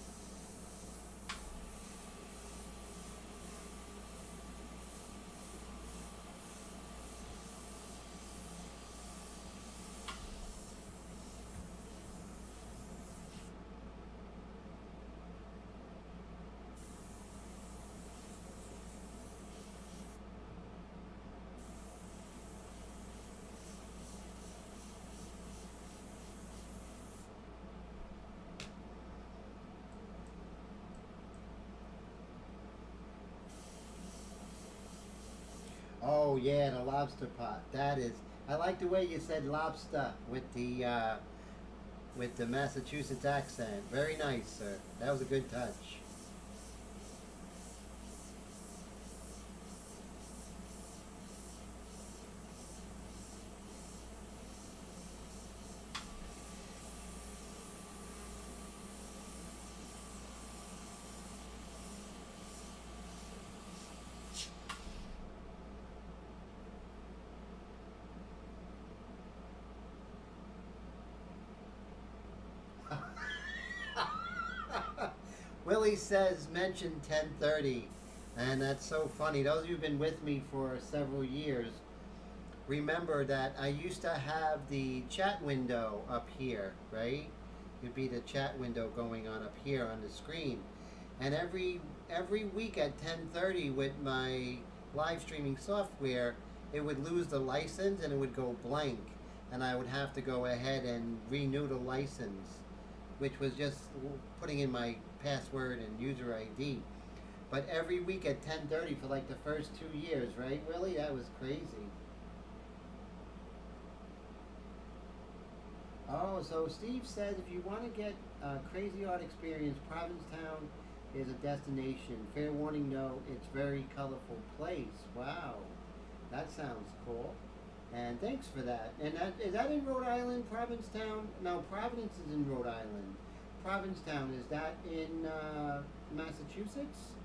Oh yeah, the lobster pot. That is. I like the way you said lobster with the Massachusetts accent. Very nice, sir. That was a good touch. Willie says mention 10:30, and that's so funny. Those of you who've been with me for several years remember that I used to have the chat window up here, right? It'd be the chat window going on up here on the screen, and every week at 10:30 with my live streaming software, it would lose the license and it would go blank, and I would have to go ahead and renew the license, which was just putting in my password and user ID. But every week at 10:30 for like the first 2 years, right, Willie? That was crazy. Oh, so Steve says if you want to get a crazy art experience, Provincetown is a destination. Fair warning, though, it's very colorful place. Wow, that sounds cool. And thanks for that. And that is that in Rhode Island, Provincetown? No, Providence is in Rhode Island. Provincetown, is that in Massachusetts?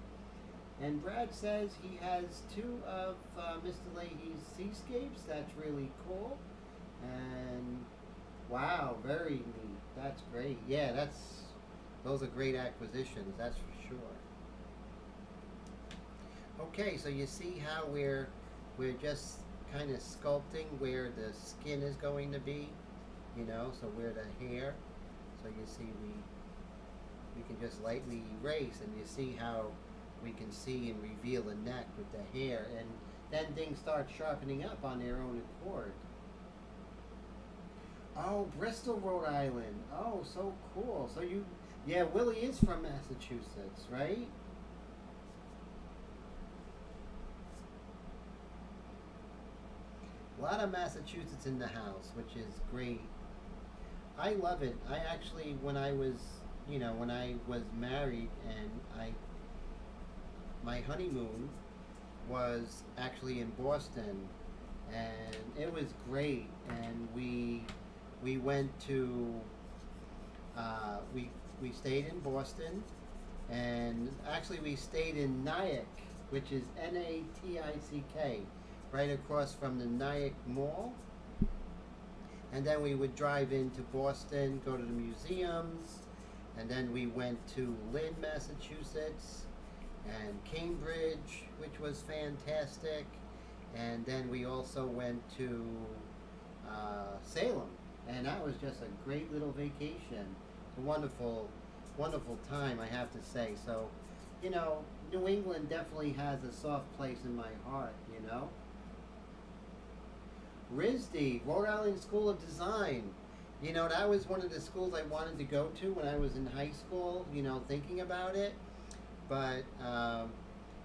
And Brad says he has two of Mr. Leahy's seascapes. That's really cool. And wow, very neat. That's great. Yeah, those are great acquisitions. That's for sure. Okay, so you see how we're just kind of sculpting where the skin is going to be, so where the hair. So you see we can just lightly erase, and you see how we can see and reveal the neck with the hair, and then things start sharpening up on their own accord. Oh, Bristol, Rhode Island. Oh, so cool. So yeah, Willie is from Massachusetts, right? A lot of Massachusetts in the house, which is great. I love it. I actually, when I was married, and my honeymoon was actually in Boston, and it was great. And we went to we stayed in Boston, and actually we stayed in Nyack, which is Natick, right across from the Nyack Mall. And then we would drive into Boston, go to the museums, and then we went to Lynn, Massachusetts, and Cambridge, which was fantastic. And then we also went to Salem, and that was just a great little vacation. A wonderful, wonderful time, I have to say. So, New England definitely has a soft place in my heart. RISD, Rhode Island School of Design. That was one of the schools I wanted to go to when I was in high school, thinking about it. But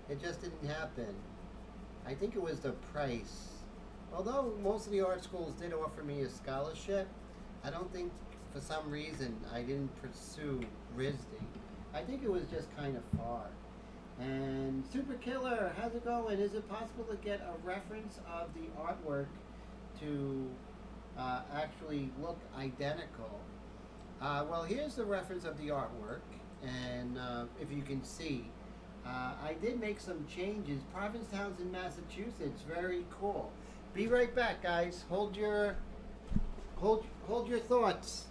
it just didn't happen. I think it was the price. Although most of the art schools did offer me a scholarship, I don't think for some reason I didn't pursue RISD. I think it was just kind of far. And Super Killer, how's it going? Is it possible to get a reference of the artwork to actually look identical? Well, here's the reference of the artwork, and if you can see, I did make some changes. Provincetown's in Massachusetts. Very cool. Be right back, guys. Hold your thoughts.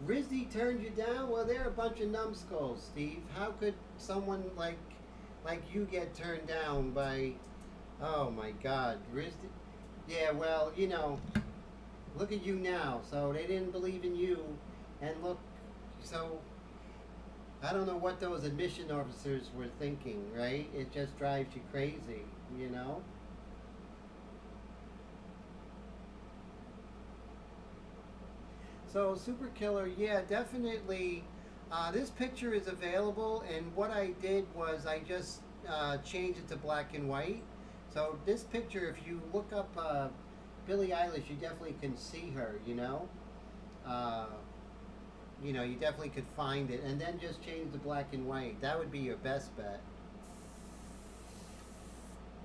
Rizzy turned you down? Well, they're a bunch of numbskulls, Steve. How could someone like you get turned down by? Oh my God, Rizzy. Yeah, well, look at you now. So they didn't believe in you, and look, so I don't know what those admission officers were thinking, right? It just drives you crazy, you know? So, Super Killer, yeah, definitely. This picture is available, and what I did was I just changed it to black and white. So, this picture, if you look up Billie Eilish, you definitely can see her, you know? Uh, you definitely could find it, and then just change to black and white. That would be your best bet.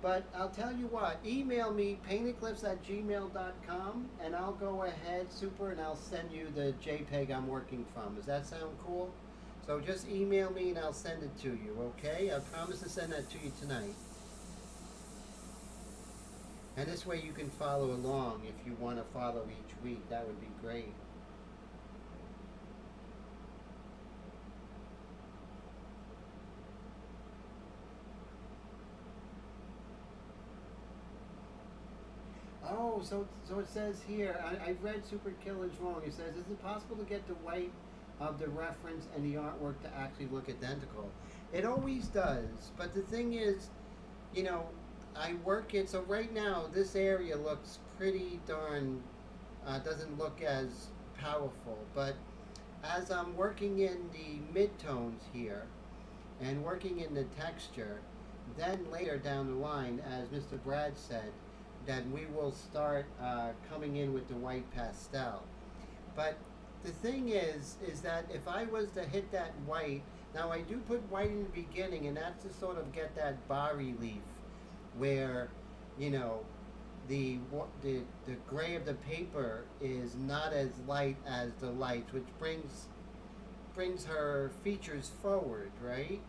But I'll tell you what, email me paintedglyphs@gmail.com, and I'll go ahead, Super, and I'll send you the JPEG I'm working from. Does that sound cool? So just email me and I'll send it to you, okay? I promise to send that to you tonight. And this way you can follow along if you want to follow each week. That would be great. Oh, so it says here, I've read Super Killer's wrong. It says, is it possible to get the white of the reference and the artwork to actually look identical? It always does, but the thing is, you know, I work it, so right now this area looks pretty darn, doesn't look as powerful, but as I'm working in the midtones here and working in the texture, then later down the line, as Mr. Brad said, that we will start coming in with the white pastel. But the thing is that if I was to hit that white, now I do put white in the beginning, and that's to sort of get that bas relief where, you know, the gray of the paper is not as light as the lights, which brings her features forward, right?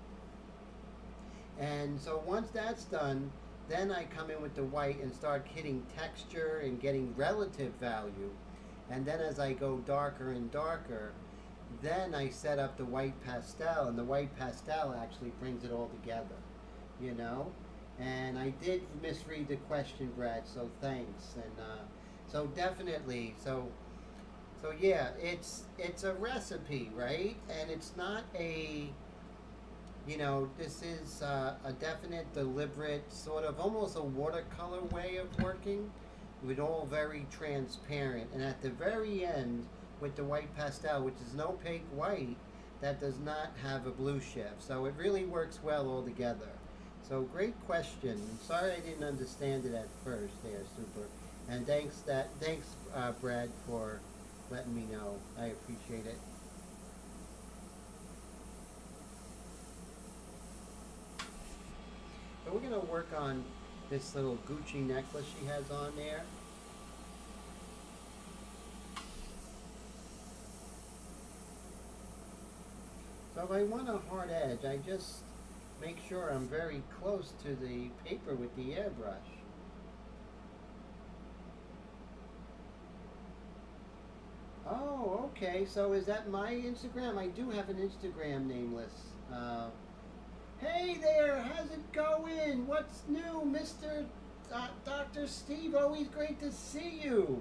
And so once that's done, then I come in with the white and start hitting texture and getting relative value. And then as I go darker and darker, then I set up the white pastel, and the white pastel actually brings it all together, you know? And I did misread the question, Brad, so thanks. And so definitely, so yeah, it's a recipe, right? And it's not a, this is a definite, deliberate, sort of almost a watercolor way of working, with all very transparent. And at the very end, with the white pastel, which is an opaque white, that does not have a blue shift. So it really works well all together. So great question. I'm sorry I didn't understand it at first there, Super. And thanks, Brad, for letting me know. I appreciate it. So we're going to work on this little Gucci necklace she has on there. So if I want a hard edge, I just make sure I'm very close to the paper with the airbrush. Oh, okay. So is that my Instagram? I do have an Instagram nameless. Hey there, how's it going? What's new, Mr. Dr. Steve? Always great to see you.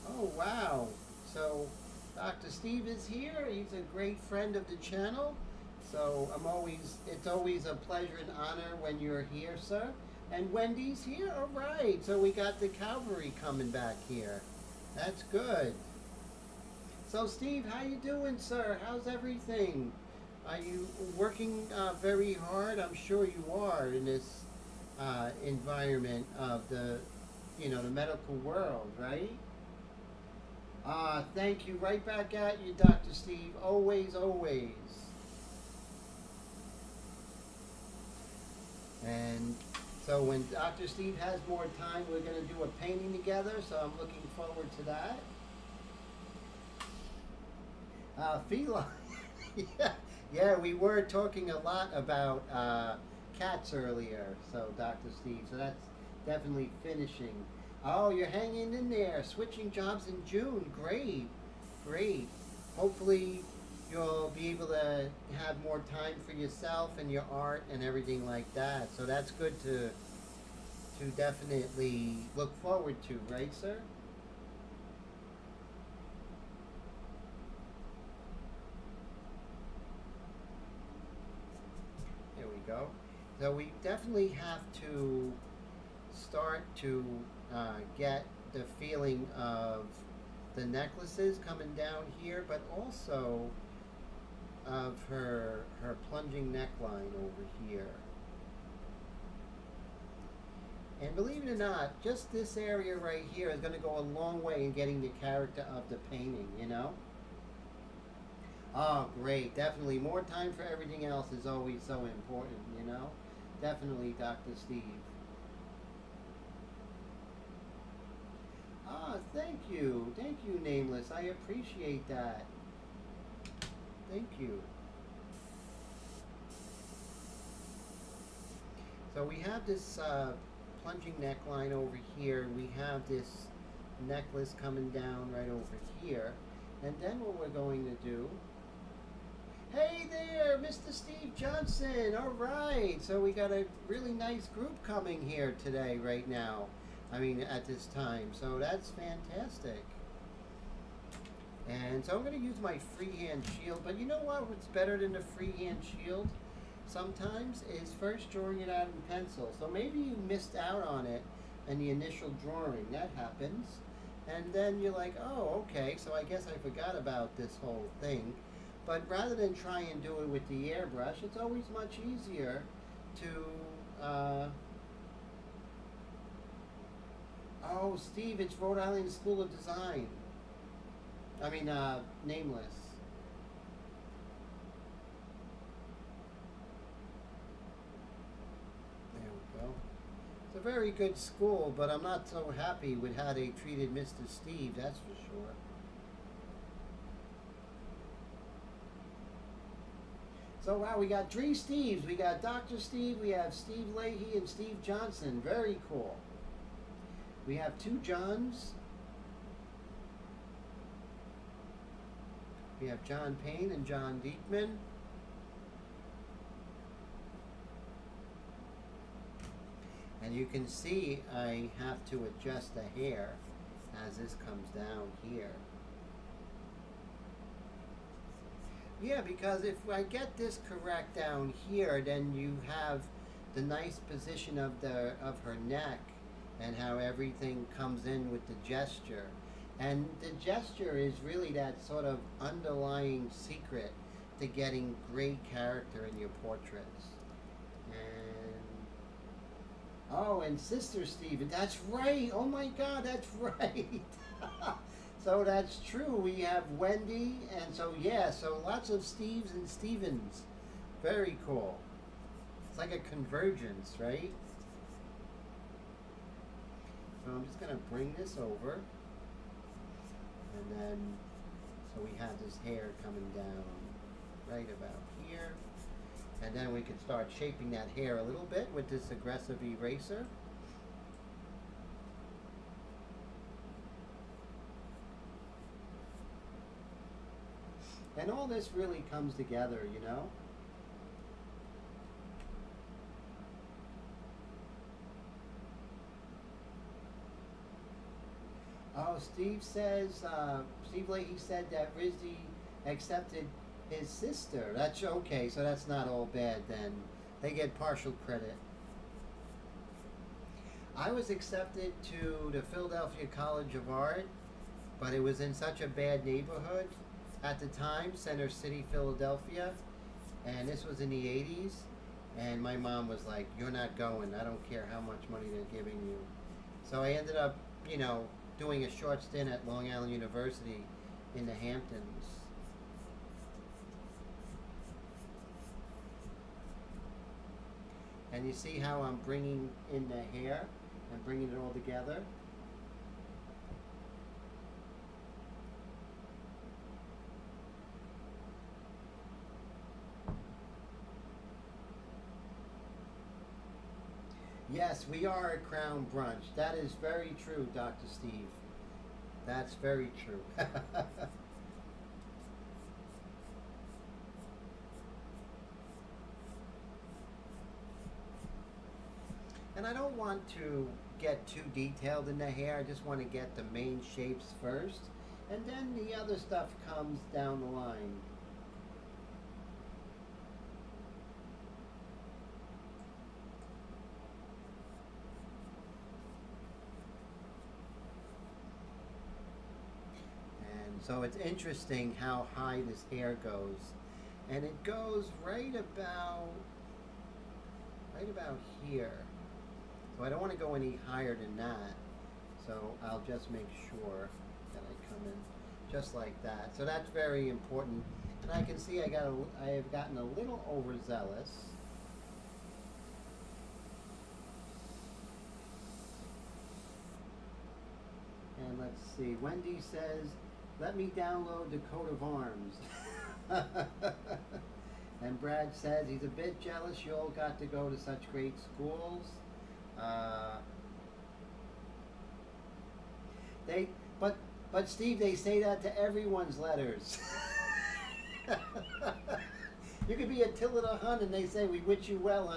Oh, wow. So Dr. Steve is here. He's a great friend of the channel. So it's always a pleasure and honor when you're here, sir. And Wendy's here? All right. So we got the cavalry coming back here. That's good. So Steve, how you doing, sir? How's everything? Are you working very hard? I'm sure you are in this environment of the medical world, right? Thank you. Right back at you, Dr. Steve. Always, always. And so when Dr. Steve has more time, we're going to do a painting together, so I'm looking forward to that. Feline. Yeah. Yeah, we were talking a lot about cats earlier, so Dr. Steve, so that's definitely finishing. Oh, you're hanging in there, switching jobs in June. Great, great. hopefully you'll be able to have more time for yourself and your art and everything like that. So that's good to definitely look forward to, right, sir? There we go. So we definitely have to start to get the feeling of the necklaces coming down here, but also of her plunging neckline over here. And believe it or not, just this area right here is going to go a long way in getting the character of the painting, you know? Oh, great. Definitely. More time for everything else is always so important, you know? Definitely, Dr. Steve. Ah, thank you. Thank you, Nameless. I appreciate that. Thank you. So we have this plunging neckline over here. We have this necklace coming down right over here. And then what we're going to do... Hey there, Mr. Steve Johnson. All right. So we got a really nice group coming here today, right now. I mean, at this time. So that's fantastic. And so I'm going to use my freehand shield. But you know what? What's better than the freehand shield sometimes is first drawing it out in pencil. So maybe you missed out on it in the initial drawing. That happens. And then you're like, oh, okay. So I guess I forgot about this whole thing. But rather than try and do it with the airbrush, it's always much easier to... Oh, Steve, it's Rhode Island School of Design. I mean, Nameless. There we go. It's a very good school, but I'm not so happy with how they treated Mr. Steve, that's for sure. So, wow, we got three Steves. We got Dr. Steve, we have Steve Leahy, and Steve Johnson. Very cool. We have two Johns. We have John Payne and John Diekman. And you can see I have to adjust the hair as this comes down here. Yeah, because if I get this correct down here, then you have the nice position of her neck and how everything comes in with the gesture. And the gesture is really that sort of underlying secret to getting great character in your portraits. And oh, and Sister Stephen, that's right. Oh my God, that's right. So that's true. We have Wendy, and so yeah, so lots of Steves and Stevens. Very cool. It's like a convergence, right? So I'm just gonna bring this over, and then so we have this hair coming down right about here, and then we can start shaping that hair a little bit with this aggressive eraser. And all this really comes together, you know? Oh, Steve Leahy said that Rizzy accepted his sister. That's okay, so that's not all bad then. They get partial credit. I was accepted to the Philadelphia College of Art, but it was in such a bad neighborhood at the time, Center City, Philadelphia, and this was in the 80s, and my mom was like, you're not going, I don't care how much money they're giving you. So I ended up, you know, doing a short stint at Long Island University in the Hamptons. And you see how I'm bringing in the hair and bringing it all together? Yes, we are a Crown Brunch. That is very true, Dr. Steve. That's very true. And I don't want to get too detailed in the hair. I just want to get the main shapes first. And then the other stuff comes down the line. And so it's interesting how high this hair goes. And it goes right about here. So I don't want to go any higher than that. So I'll just make sure that I come in just like that. So that's very important. And I can see I have gotten a little overzealous. And let's see. Wendy says, "Let me download the coat of arms." And Brad says he's a bit jealous you all got to go to such great schools. But Steve, they say that to everyone's letters. You could be Attila Hun and they say we wish you well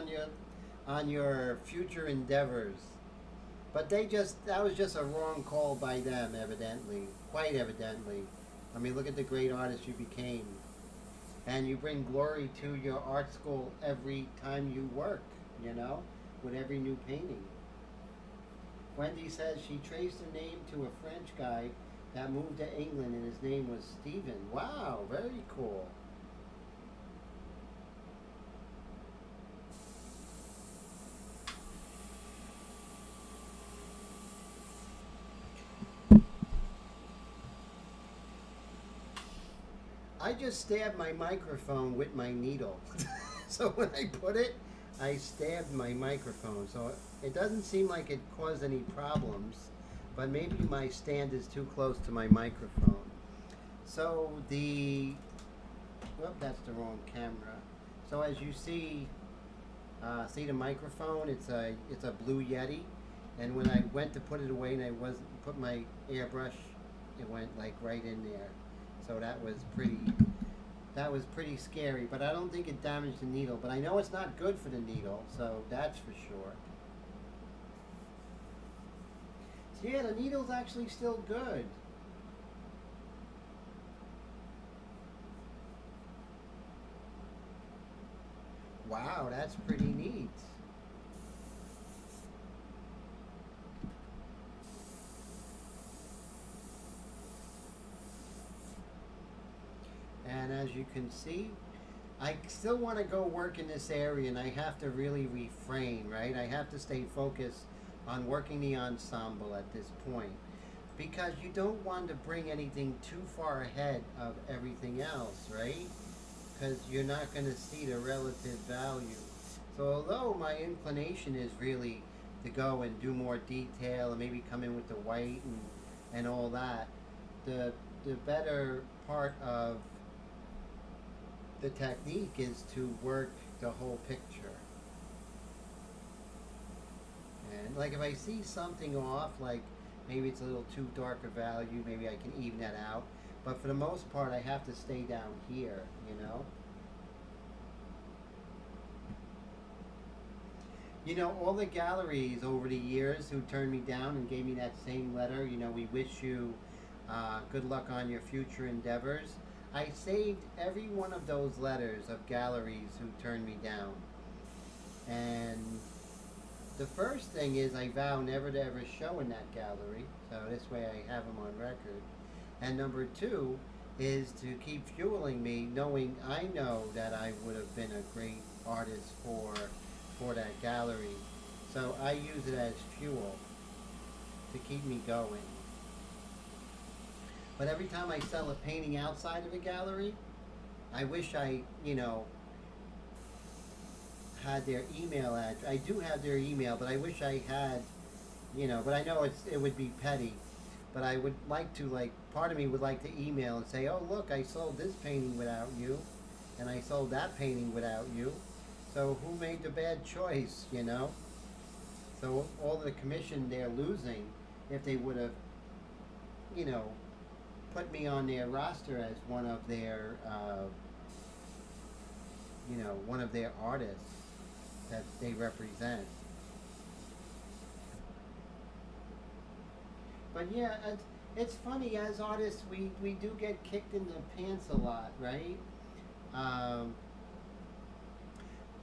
on your future endeavors. But that was just a wrong call by them, evidently. Quite evidently. I mean, look at the great artist you became. And you bring glory to your art school every time you work, you know, with every new painting. Wendy says she traced her name to a French guy that moved to England and his name was Stephen. Wow, very cool. I just stabbed my microphone with my needle. So when I put it, I stabbed my microphone. So it doesn't seem like it caused any problems, but maybe my stand is too close to my microphone. So that's the wrong camera. So as you see the microphone, it's a Blue Yeti. And when I went to put it away and I put my airbrush, it went like right in there. So that was pretty scary, but I don't think it damaged the needle. But I know it's not good for the needle, so that's for sure. So yeah, the needle's actually still good. Wow, that's pretty neat. And as you can see, I still want to go work in this area and I have to really refrain, right? I have to stay focused on working the ensemble at this point because you don't want to bring anything too far ahead of everything else, right? Because you're not going to see the relative value. So although my inclination is really to go and do more detail and maybe come in with the white and all that, the better part of the technique is to work the whole picture. And like if I see something off, like maybe it's a little too dark a value, maybe I can even that out. But for the most part, I have to stay down here, you know? You know, all the galleries over the years who turned me down and gave me that same letter, you know, we wish you good luck on your future endeavors. I saved every one of those letters of galleries who turned me down. And the first thing is I vow never to ever show in that gallery. So this way I have them on record. And number two is to keep fueling me, knowing I know that I would have been a great artist for that gallery. So I use it as fuel to keep me going. But every time I sell a painting outside of a gallery, I wish I, you know, had their email address. I do have their email, but I wish I had, you know, but I know it would be petty. But I would like to, like, part of me would like to email and say, oh, look, I sold this painting without you, and I sold that painting without you. So who made the bad choice, you know? So all the commission they're losing, if they would have, you know, put me on their roster as one of their, you know, one of their artists that they represent. But yeah, it's funny as artists we do get kicked in the pants a lot, right? Um,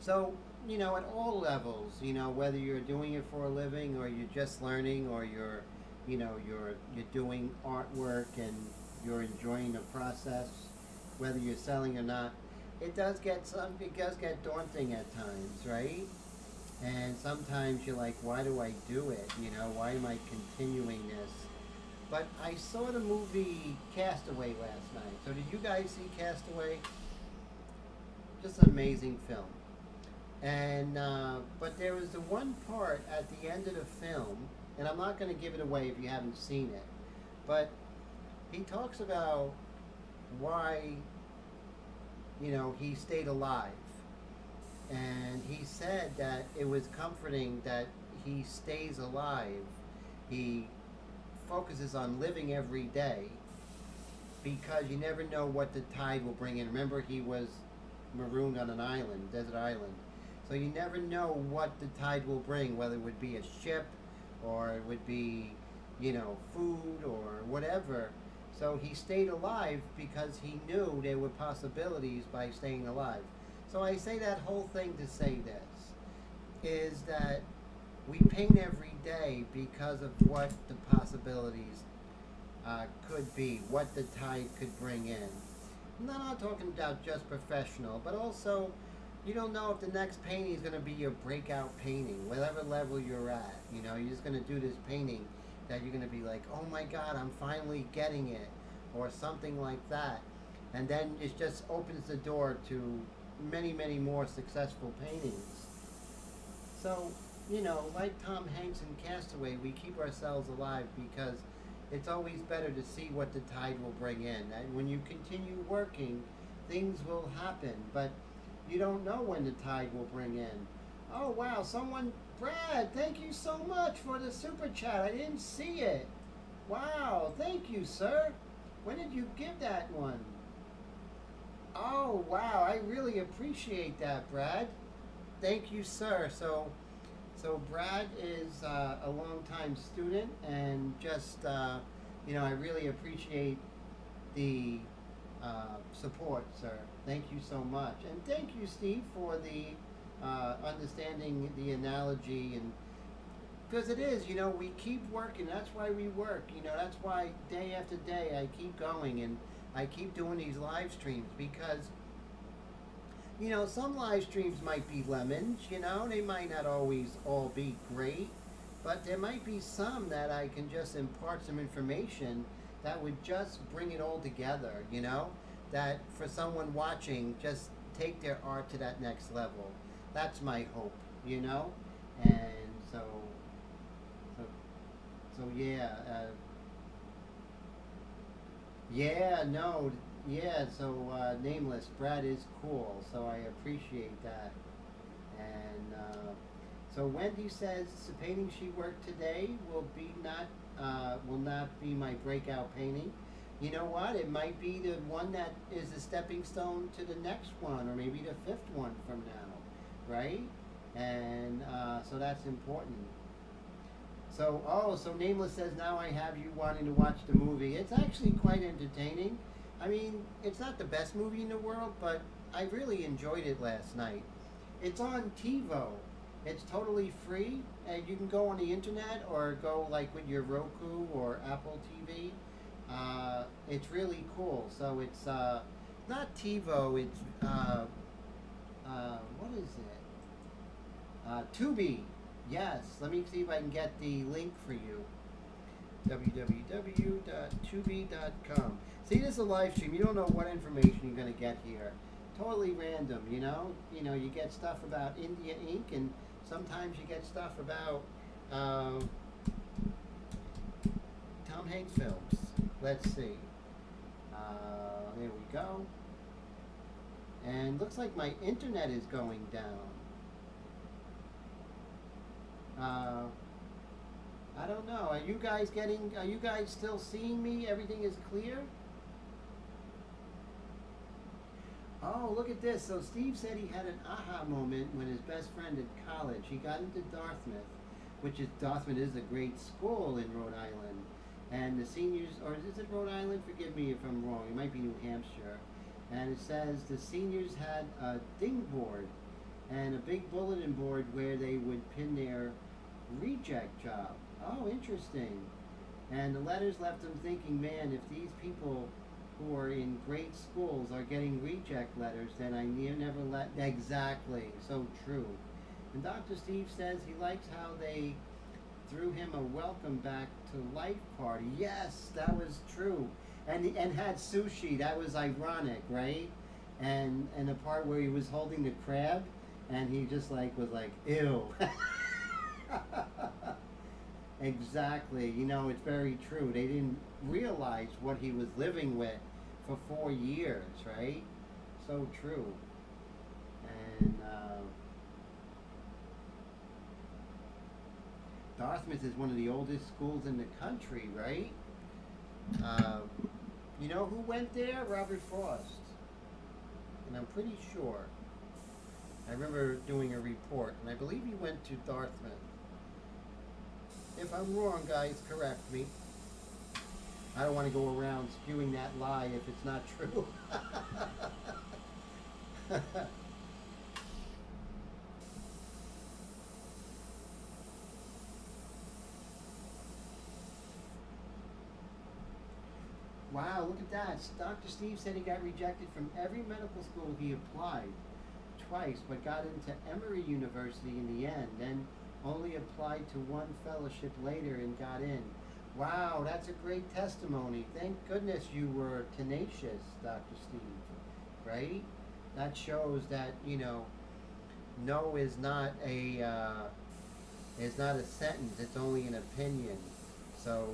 so at all levels, whether you're doing it for a living or you're just learning or you're doing artwork and you're enjoying the process, whether you're selling or not, it does get daunting at times, right? And sometimes you're like, why do I do it? Why am I continuing this? But I saw the movie Castaway last night. So did you guys see Castaway? Just an amazing film. And but there was the one part at the end of the film, and I'm not going to give it away if you haven't seen it, but he talks about why he stayed alive, and he said that it was comforting that he stays alive. He focuses on living every day because you never know what the tide will bring in. Remember, he was marooned on an island, desert island. So you never know what the tide will bring, whether it would be a ship or it would be, food or whatever. So he stayed alive because he knew there were possibilities by staying alive. So I say that whole thing to say this, is that we paint every day because of what the possibilities could be, what the tide could bring in. I'm not talking about just professional, but also you don't know if the next painting is going to be your breakout painting, whatever level you're at. You're just going to do this painting that you're going to be like, oh my God, I'm finally getting it, or something like that. And then it just opens the door to many, many more successful paintings. So, like Tom Hanks in Castaway, we keep ourselves alive because it's always better to see what the tide will bring in. And when you continue working, things will happen, but you don't know when the tide will bring in. Oh wow, Brad, thank you so much for the super chat. I didn't see it. Wow, thank you, sir. When did you give that one? Oh wow, I really appreciate that, Brad. Thank you, sir. So Brad is a longtime student, and just I really appreciate the support, sir. Thank you so much, and thank you, Steve, for the understanding the analogy, and because it is, we keep working. That's why we work. That's why day after day I keep going and I keep doing these live streams because some live streams might be lemons. They might not always all be great, but there might be some that I can just impart some information that would just bring it all together. That for someone watching, just take their art to that next level. That's my hope, and so yeah, so Nameless, Brad is cool, so I appreciate that. And so Wendy says the painting she worked today will not be my breakout painting. You know what? It might be the one that is a stepping stone to the next one, or maybe the fifth one from now, right? And so that's important. So Nameless says, now I have you wanting to watch the movie. It's actually quite entertaining. I mean, it's not the best movie in the world, but I really enjoyed it last night. It's on TiVo. It's totally free, and you can go on the internet or go like with your Roku or Apple TV. It's really cool. So it's not TiVo. It's what is it? Tubi. Yes. Let me see if I can get the link for you. www.tubi.com. See, this is a live stream. You don't know what information you're going to get here. Totally random, You get stuff about India Ink, and sometimes you get stuff about Tom Hanks films. Let's see. There we go. And looks like my internet is going down. I don't know. Are you guys still seeing me? Everything is clear? Oh, look at this. So Steve said he had an aha moment when his best friend at college, he got into Dartmouth, Dartmouth is a great school in Rhode Island. And the seniors, or is it Rhode Island? Forgive me if I'm wrong. It might be New Hampshire. And it says the seniors had a dingboard and a big bulletin board where they would pin their reject job. Oh, interesting. And the letters left them thinking, man, if these people who are in great schools are getting reject letters, then I never let. Exactly. So true. And Dr. Steve says he likes how they threw him a welcome back to life party. Yes, that was true. And had sushi. That was ironic, right? And the part where he was holding the crab and he just was like, ew. Exactly. You know, it's very true. They didn't realize what he was living with for 4 years, right? So true. And Dartmouth is one of the oldest schools in the country, right? You know who went there? Robert Frost. And I'm pretty sure. I remember doing a report, and I believe he went to Dartmouth. If I'm wrong, guys, correct me. I don't want to go around spewing that lie if it's not true. Wow, look at that. Dr. Steve said he got rejected from every medical school he applied twice, but got into Emory University in the end, then only applied to one fellowship later and got in. Wow, that's a great testimony. Thank goodness you were tenacious, Dr. Steve, right? That shows that, you know, no is not a sentence, it's only an opinion. So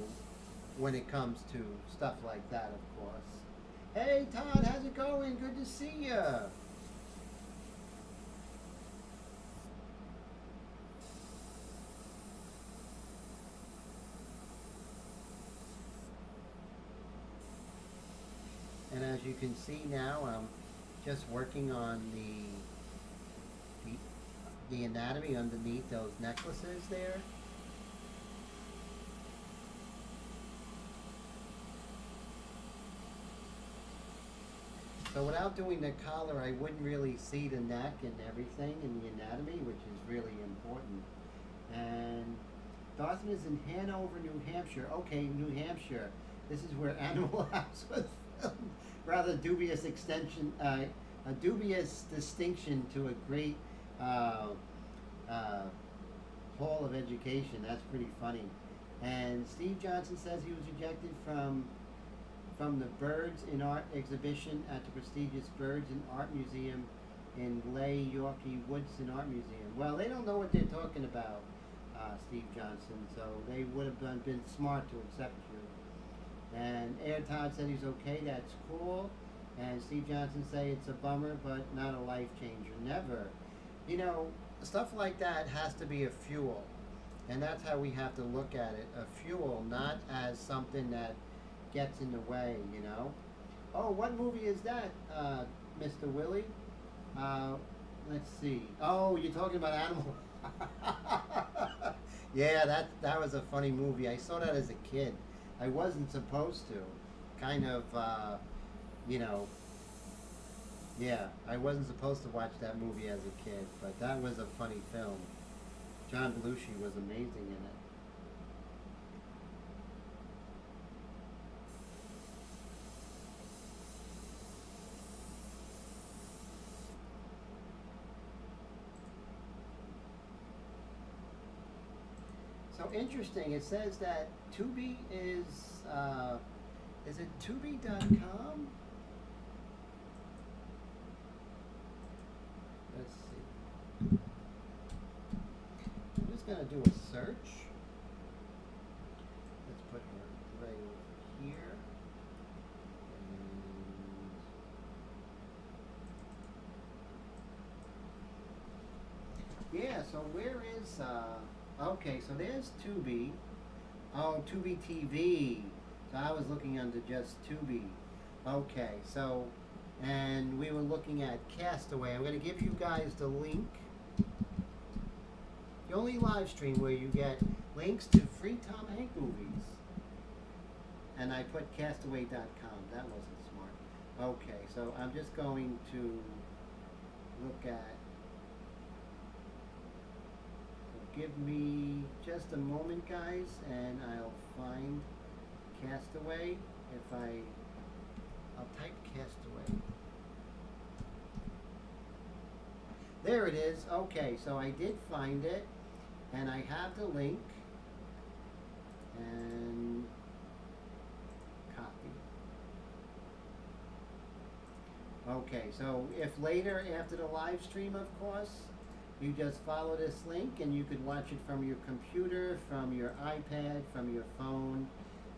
when it comes to stuff like that, of course. Hey Todd, how's it going? Good to see you. And as you can see now, I'm just working on the anatomy underneath those necklaces there. So without doing the collar, I wouldn't really see the neck and everything in the anatomy, which is really important. And Dawson is in Hanover, New Hampshire. Okay, New Hampshire. This is where Animal House was filmed. Rather dubious extension, a dubious distinction to a great hall of education. That's pretty funny. And Steve Johnson says he was ejected from the Birds in Art exhibition at the prestigious Birds in Art Museum in Leigh, Yorkie Woodson Art Museum. Well, they don't know what they're talking about, Steve Johnson, so they would have been smart to accept you. And Air Todd said he's okay, that's cool. And Steve Johnson say it's a bummer, but not a life changer. Never. You know, stuff like that has to be a fuel. And that's how we have to look at it. A fuel, not as something that gets in the way, you know. Oh, what movie is that, Mr. Willie? Let's see. Oh, you're talking about Animal. Yeah, that was a funny movie. I saw that as a kid. I wasn't supposed to. Kind of, you know, yeah, I wasn't supposed to watch that movie as a kid, but that was a funny film. John Belushi was amazing in it. So interesting, it says that Tubi is it Tubi.com? Let's see. I'm just going to do a search. Let's put her right over here. And yeah, so where is, okay, so there's Tubi. Oh, Tubi TV. So I was looking under just Tubi. Okay, so, and we were looking at Castaway. I'm going to give you guys the link. The only live stream where you get links to free Tom Hanks movies. and I put castaway.com. That wasn't smart. Okay, so I'm just going to look at. So give me just a moment, guys, and I'll find Castaway. I'll type Castaway. There it is. Okay, so I did find it, and I have the link, and copy. Okay, so if later, after the live stream, of course, you just follow this link, and you could watch it from your computer, from your iPad, from your phone,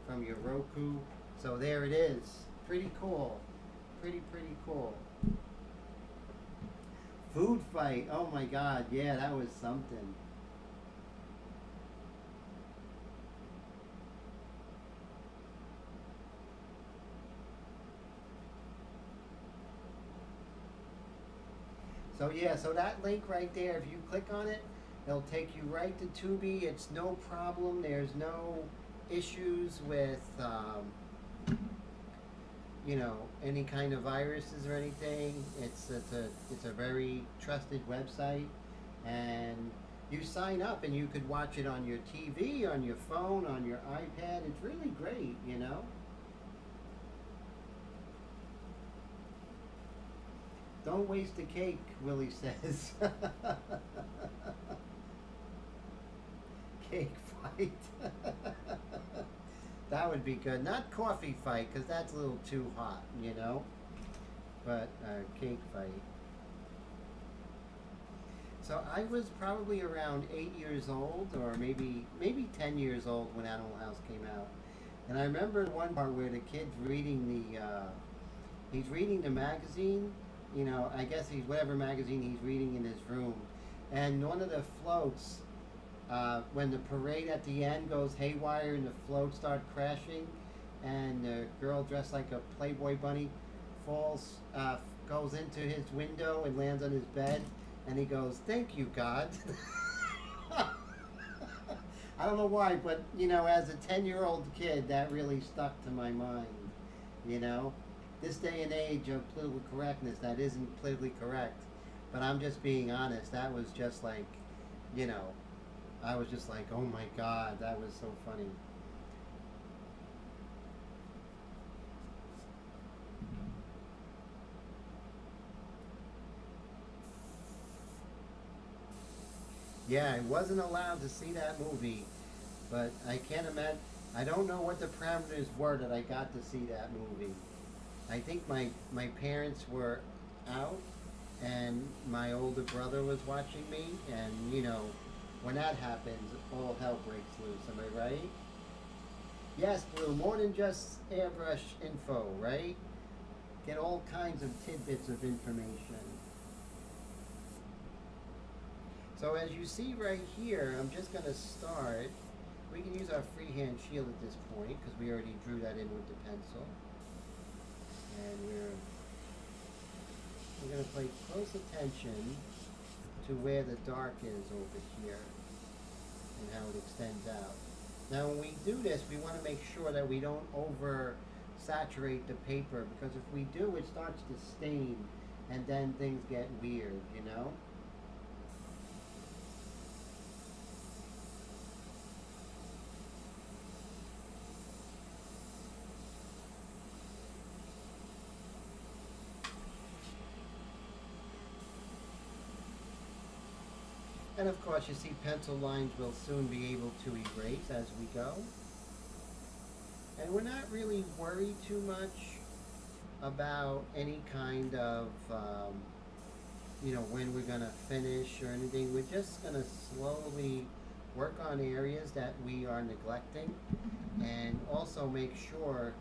from your Roku. So there it is. Pretty cool. Pretty cool. Food fight. Oh my God. Yeah, that was something. So yeah, so that link right there, if you click on it, it'll take you right to Tubi. It's no problem. There's no issues with, you know, any kind of viruses or anything. It's a very trusted website, and you sign up and you could watch it on your TV, on your phone, on your iPad. It's really great, you know. Don't waste the cake, Willie says. Cake fight. That would be good. Not coffee fight, because that's a little too hot, you know. But cake fight. So I was probably around 8 years old, or maybe 10 years old when Animal House came out. And I remember one part where the kid's reading he's reading the magazine. You know, I guess he's whatever magazine he's reading in his room, and one of the floats, when the parade at the end goes haywire and the floats start crashing, and the girl dressed like a Playboy bunny falls, goes into his window and lands on his bed, and he goes, "Thank you, God." I don't know why, but you know, as a 10-year-old kid, that really stuck to my mind. You know, this day and age of political correctness, that isn't politically correct, but I'm just being honest. That was just like, you know, I was just like, oh my God, that was so funny. Yeah, I wasn't allowed to see that movie, but I can't imagine. I don't know what the parameters were that I got to see that movie. I think my parents were out, and my older brother was watching me, and you know, when that happens, all hell breaks loose. Am I right? Yes, Blue. More than just airbrush info, right? Get all kinds of tidbits of information. So as you see right here, I'm just going to start. We can use our freehand shield at this point because we already drew that in with the pencil. And we're going to pay close attention to where the dark is over here and how it extends out. Now when we do this, we want to make sure that we don't over saturate the paper, because if we do, it starts to stain and then things get weird, you know? And of course, you see pencil lines will soon be able to erase as we go. And we're not really worried too much about any kind of, you know, when we're going to finish or anything. We're just going to slowly work on areas that we are neglecting, and also make sure,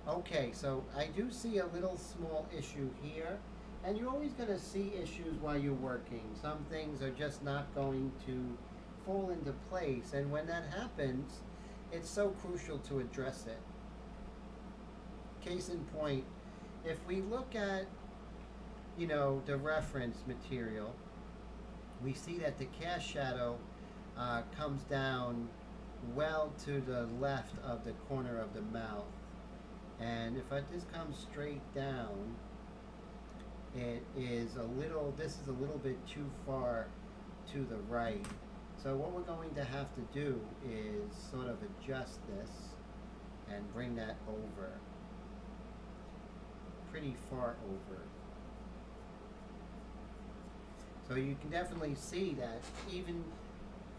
okay, so I do see a little small issue here. And you're always going to see issues while you're working. Some things are just not going to fall into place. And when that happens, it's so crucial to address it. Case in point, if we look at, you know, the reference material, we see that the cast shadow comes down well to the left of the corner of the mouth. And if I just come straight down, this is a little bit too far to the right. So what we're going to have to do is sort of adjust this and bring that over, pretty far over. So you can definitely see that even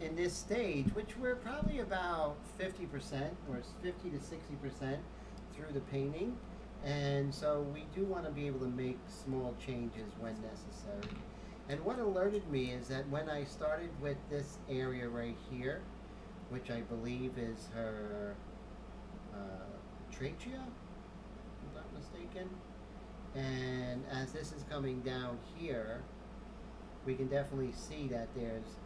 in this stage, which we're probably about 50% or 50 to 60% through the painting, and so we do want to be able to make small changes when necessary. And what alerted me is that when I started with this area right here, which I believe is her trachea, if I'm not mistaken, and as this is coming down here, we can definitely see that there's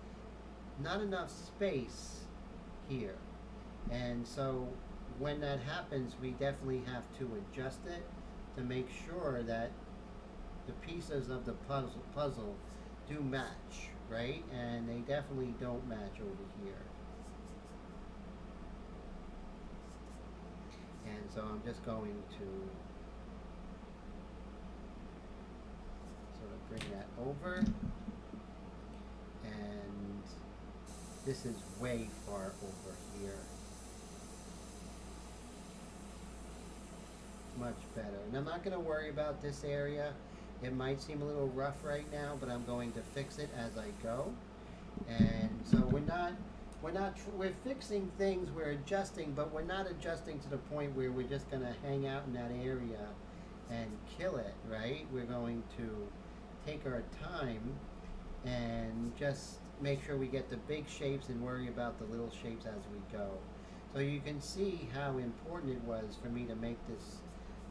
not enough space here. And so when that happens, we definitely have to adjust it to make sure that the pieces of the puzzle do match, right? And they definitely don't match over here. And so I'm just going to sort of bring that over. And this is way far over here. Much better. And I'm not going to worry about this area. It might seem a little rough right now, but I'm going to fix it as I go. And so we're fixing things, we're adjusting, but we're not adjusting to the point where we're just going to hang out in that area and kill it, right? We're going to take our time and just make sure we get the big shapes and worry about the little shapes as we go. So you can see how important it was for me to make this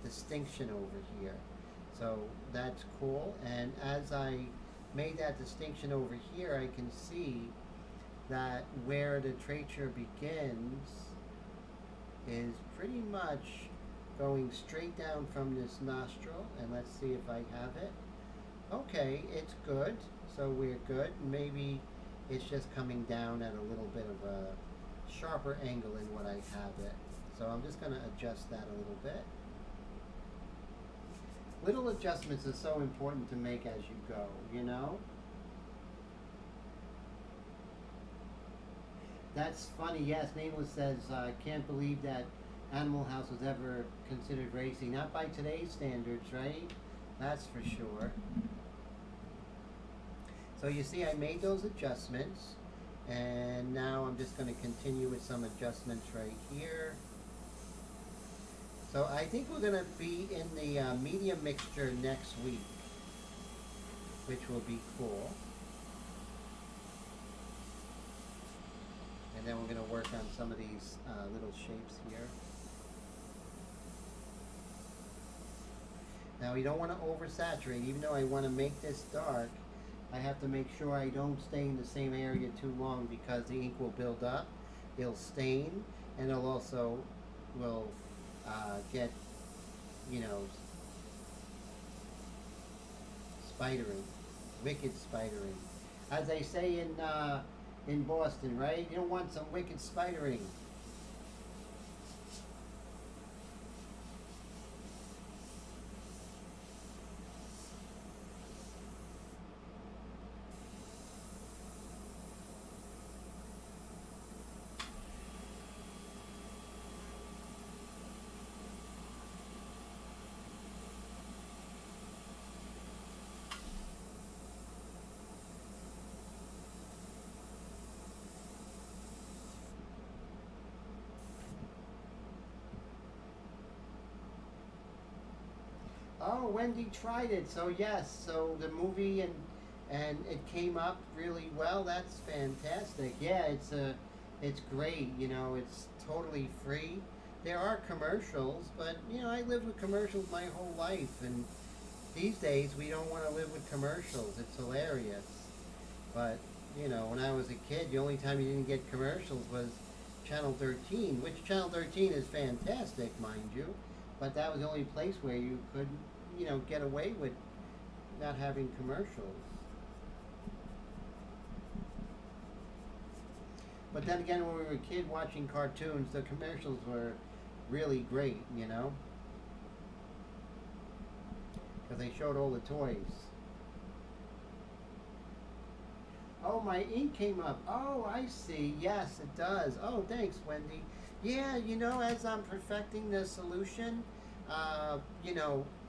distinction over here. So that's cool. And as I made that distinction over here, I can see that where the trachea begins is pretty much going straight down from this nostril. And let's see if I have it. Okay, it's good. So we're good. Maybe it's just coming down at a little bit of a sharper angle in what I have it. So I'm just going to adjust that a little bit. Little adjustments are so important to make as you go, you know? That's funny, yes. Nameless says, can't believe that Animal House was ever considered racing. Not by today's standards, right? That's for sure. So you see I made those adjustments, and now I'm just going to continue with some adjustments right here. So I think we're going to be in the medium mixture next week, which will be cool. And then we're going to work on some of these little shapes here. Now we don't want to oversaturate. Even though I want to make this dark, I have to make sure I don't stain the same area too long, because the ink will build up, it'll stain, and it'll also get, you know, spidering, wicked spidering. As they say in Boston, right? You don't want some wicked spidering. Oh, Wendy tried it. So yes, so the movie and it came up really well. That's fantastic. Yeah, it's great. You know, it's totally free. There are commercials, but you know, I lived with commercials my whole life, and these days we don't want to live with commercials. It's hilarious. But you know, when I was a kid, the only time you didn't get commercials was Channel 13, which Channel 13 is fantastic, mind you. But that was the only place where you could, you know, get away with not having commercials. But then again, when we were a kid watching cartoons, the commercials were really great, you know. because they showed all the toys. Oh, my ink came up. Oh, I see. Yes, it does. Oh, thanks, Wendy. Yeah, as I'm perfecting the solution,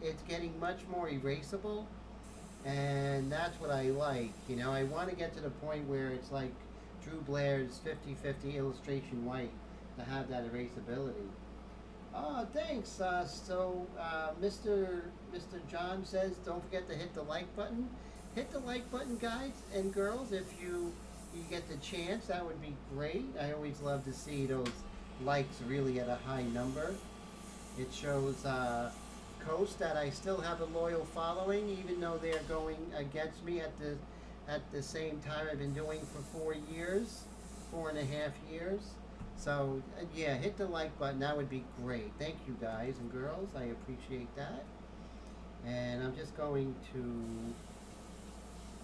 it's getting much more erasable, and that's what I like. I want to get to the point where it's like Drew Blair's 50/50 illustration white to have that erasability. Oh, thanks. Mr. John says, don't forget to hit the like button. Hit the like button, guys and girls, if you get the chance. That would be great. I always love to see those likes really at a high number. It shows Coast that I still have a loyal following, even though they're going against me at the same time I've been doing for 4 years, 4.5 years. So yeah, hit the like button. That would be great. Thank you, guys and girls. I appreciate that. And I'm just going to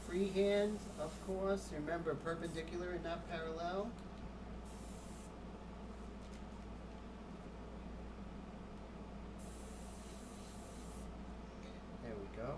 freehand, of course. Remember, perpendicular and not parallel. There we go.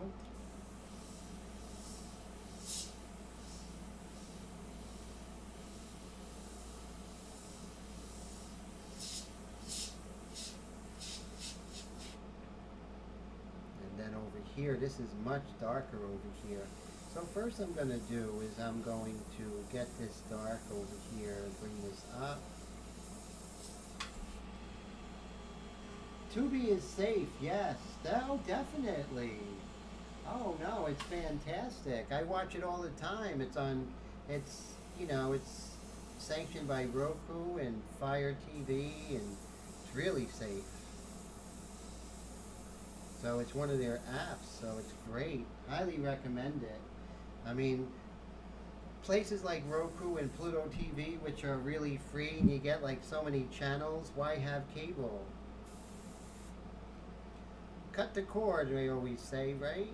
And then over here, this is much darker over here. So first I'm going to do is I'm going to get this dark over here and bring this up. Tubi is safe, yes. Oh, definitely. Oh no, it's fantastic. I watch it all the time. It's sanctioned by Roku and Fire TV, and it's really safe. So it's one of their apps, so it's great. Highly recommend it. I mean, places like Roku and Pluto TV, which are really free, and you get like so many channels, why have cable? Cut the cord, they always say, right?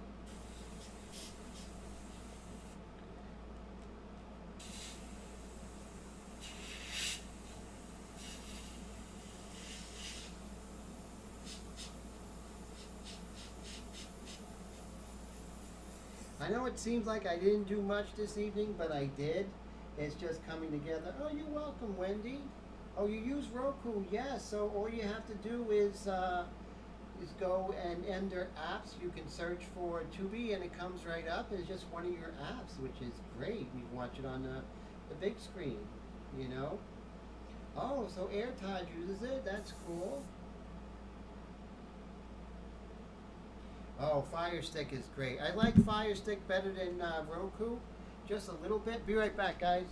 I know it seems like I didn't do much this evening, but I did. It's just coming together. Oh, you're welcome, Wendy. Oh, you use Roku, yes. So all you have to do is go and enter apps. You can search for Tubi, and it comes right up. It's just one of your apps, which is great. You can watch it on the big screen, Oh, so AirTide uses it. That's cool. Oh, Fire Stick is great. I like Fire Stick better than Roku, just a little bit. Be right back, guys.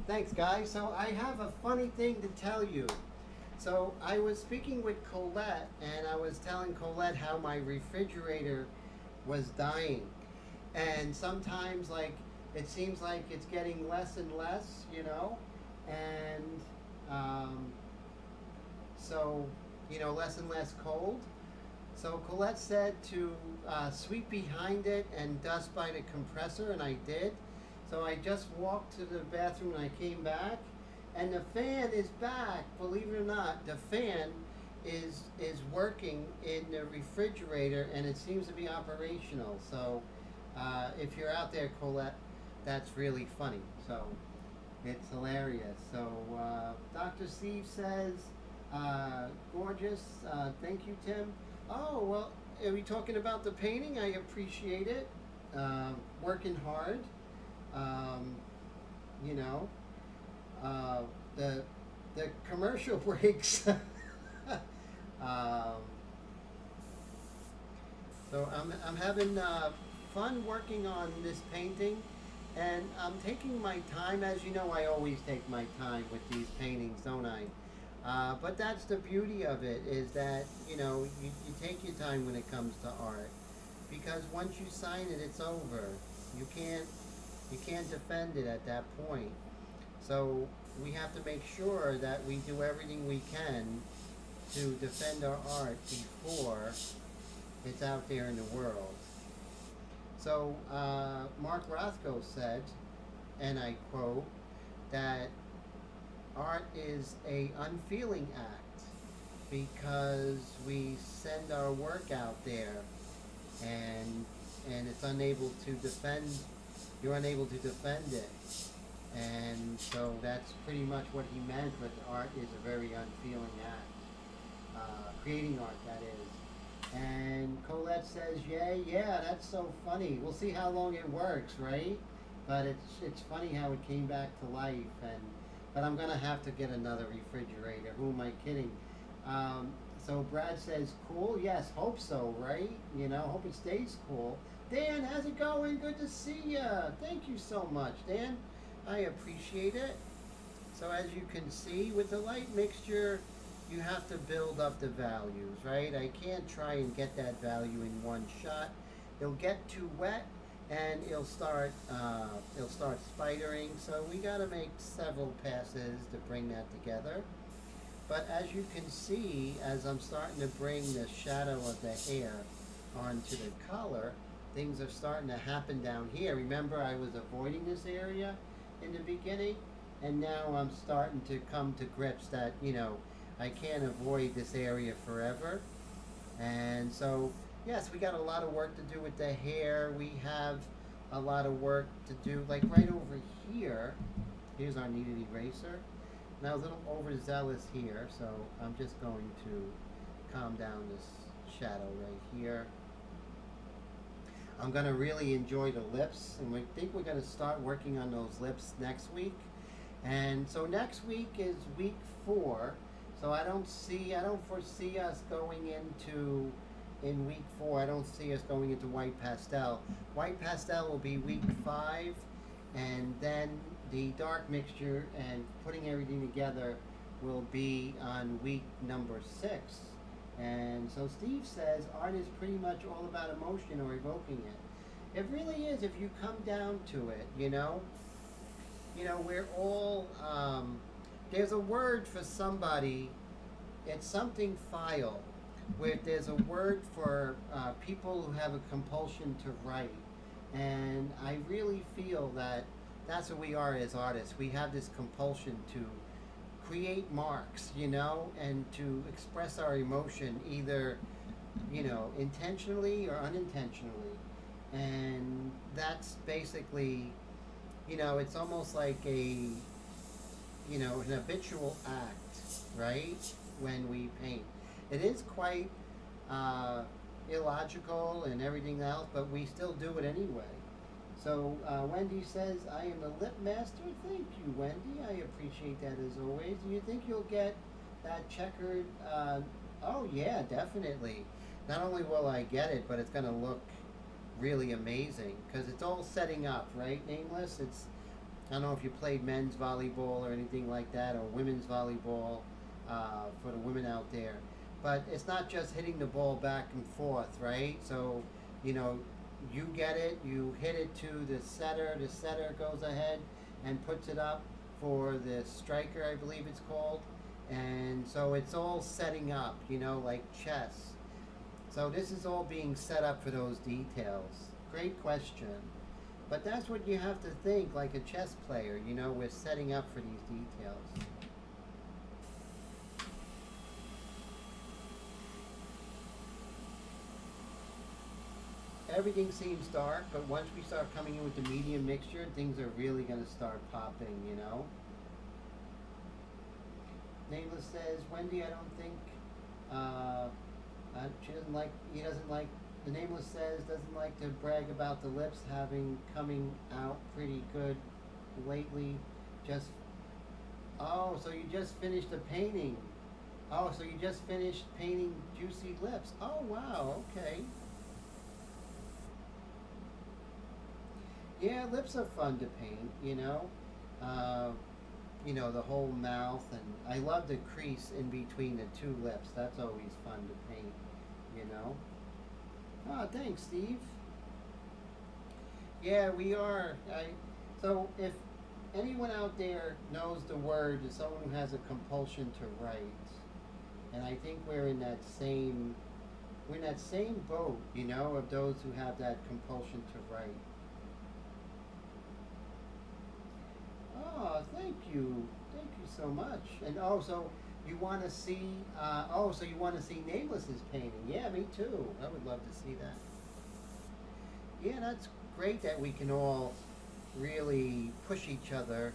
Thanks, guys. So I have a funny thing to tell you. So I was speaking with Colette, and I was telling Colette how my refrigerator was dying. And sometimes, like, it seems like it's getting less and less, and so, less and less cold. So Colette said to sweep behind it and dust by the compressor, and I did. So I just walked to the bathroom and I came back, and the fan is back. Believe it or not, the fan is working in the refrigerator, and it seems to be operational. So if you're out there, Colette, that's really funny. So it's hilarious. So Dr. Steve says, gorgeous. Thank you, Tim. Oh, well, are we talking about the painting? I appreciate it. Working hard. Um, you know, the commercial breaks. um, so I'm having fun working on this painting, and I'm taking my time. As you know, I always take my time with these paintings, don't I? But that's the beauty of it, is that, you take your time when it comes to art, because once you sign it, it's over. You can't defend it at that point. So we have to make sure that we do everything we can to defend our art before it's out there in the world. So Mark Rothko said, and I quote, that art is a unfeeling act because we send our work out there, and it's unable to defend. You're unable to defend it, and so that's pretty much what he meant. But art is a very unfeeling act. Creating art, that is. And Colette says, yeah, that's so funny. We'll see how long it works, right? But it's funny how it came back to life, but I'm gonna have to get another refrigerator. Who am I kidding? So Brad says, cool. Yes, hope so, right? Hope it stays cool. Dan, how's it going? Good to see ya. Thank you so much, Dan. I appreciate it. So as you can see, with the light mixture, you have to build up the values, right? I can't try and get that value in one shot. It'll get too wet, and it'll start spidering. So we got to make several passes to bring that together. But as you can see, as I'm starting to bring the shadow of the hair onto the color, things are starting to happen down here. Remember, I was avoiding this area in the beginning, and now I'm starting to come to grips that, I can't avoid this area forever. And so, yes, we got a lot of work to do with the hair. We have a lot of work to do, like right over here. Here's our kneaded eraser. Now a little overzealous here, so I'm just going to calm down this shadow right here. I'm going to really enjoy the lips, and we think we're going to start working on those lips next week. And so next week is week 4. So I don't foresee us going in week 4. I don't see us going into white pastel. White pastel will be week 5, and then the dark mixture and putting everything together will be on week number 6. And so Steve says art is pretty much all about emotion or evoking it. It really is, if you come down to it, we're all, there's a word for somebody, it's something file, where there's a word for people who have a compulsion to write. And I really feel that that's what we are as artists. We have this compulsion to create marks, and to express our emotion either, intentionally or unintentionally. And that's basically, it's almost like an habitual act, right? When we paint. It is quite illogical and everything else, but we still do it anyway. So Wendy says, I am a lip master. Thank you, Wendy. I appreciate that as always. Do you think you'll get that checkered? Oh, yeah, definitely. Not only will I get it, but it's going to look really amazing because it's all setting up, right, Nameless? I don't know if you played men's volleyball or anything like that, or women's volleyball for the women out there. But it's not just hitting the ball back and forth, right? So, you get it, you hit it to the setter goes ahead and puts it up for the striker, I believe it's called. And so it's all setting up, like chess. So this is all being set up for those details. Great question. But that's what you have to think, like a chess player. You know, we're setting up for these details. Everything seems dark, but once we start coming in with the medium mixture, things are really going to start popping, you know. Nameless says, Wendy, I don't think, she doesn't like, he doesn't like, the Nameless says, doesn't like to brag about the lips having coming out pretty good lately. Just, oh, so you just finished the painting. Oh, so you just finished painting Juicy Lips. Oh, wow, okay. Yeah, lips are fun to paint, you know. You know, the whole mouth, and I love the crease in between the two lips. That's always fun to paint, you know. Oh, thanks, Steve. Yeah, we are. So if anyone out there knows the word, is someone who has a compulsion to write, and I think we're in that same boat, you know, of those who have that compulsion to write. Oh, thank you. Thank you so much. And so you want to see, so you want to see Nameless's painting. Yeah, me too. I would love to see that. Yeah, that's great that we can all really push each other.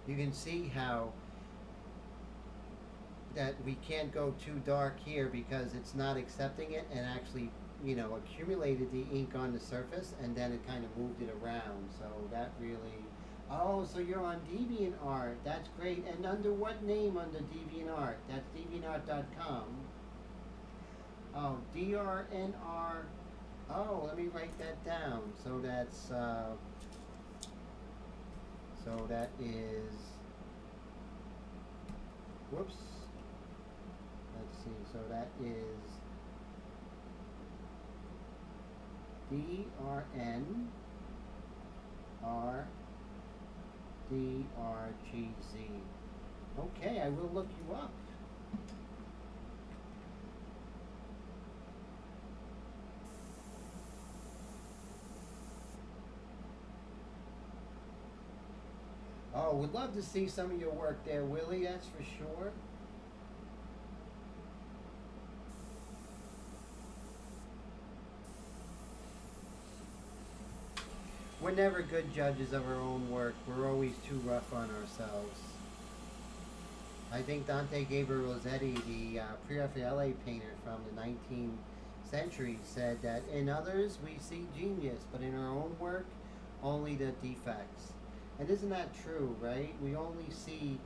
You can see how that we can't go too dark here because it's not accepting it and actually, you know, accumulated the ink on the surface and then it kind of moved it around. So that really, oh, so you're on DeviantArt. That's great. And under what name under DeviantArt? That's deviantart.com. Oh, DRNR. Oh, let me write that down. So that's, so that is, whoops, let's see, so that is DRNRDRGZ. Okay, I will look you up. Oh, would love to see some of your work there, Willie, that's for sure. We're never good judges of our own work. We're always too rough on ourselves. I think Dante Gabriel Rossetti, the Pre-Raphaelite painter from the 19th century, said that in others we see genius, but in our own work, only the defects. And isn't that true, right? We only see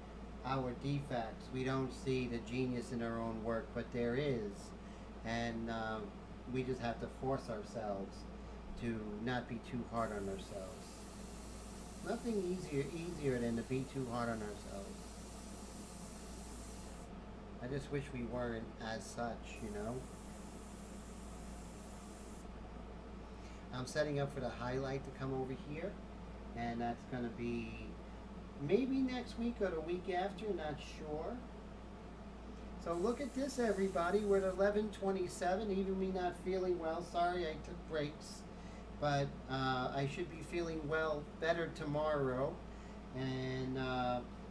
our defects. We don't see the genius in our own work, but there is. And we just have to force ourselves to not be too hard on ourselves. Nothing easier than to be too hard on ourselves. I just wish we weren't as such, you know? I'm setting up for the highlight to come over here. And that's going to be maybe next week or the week after, not sure. So look at this, everybody. We're at 11:27, even me not feeling well. Sorry, I took breaks. But I should be feeling better tomorrow. And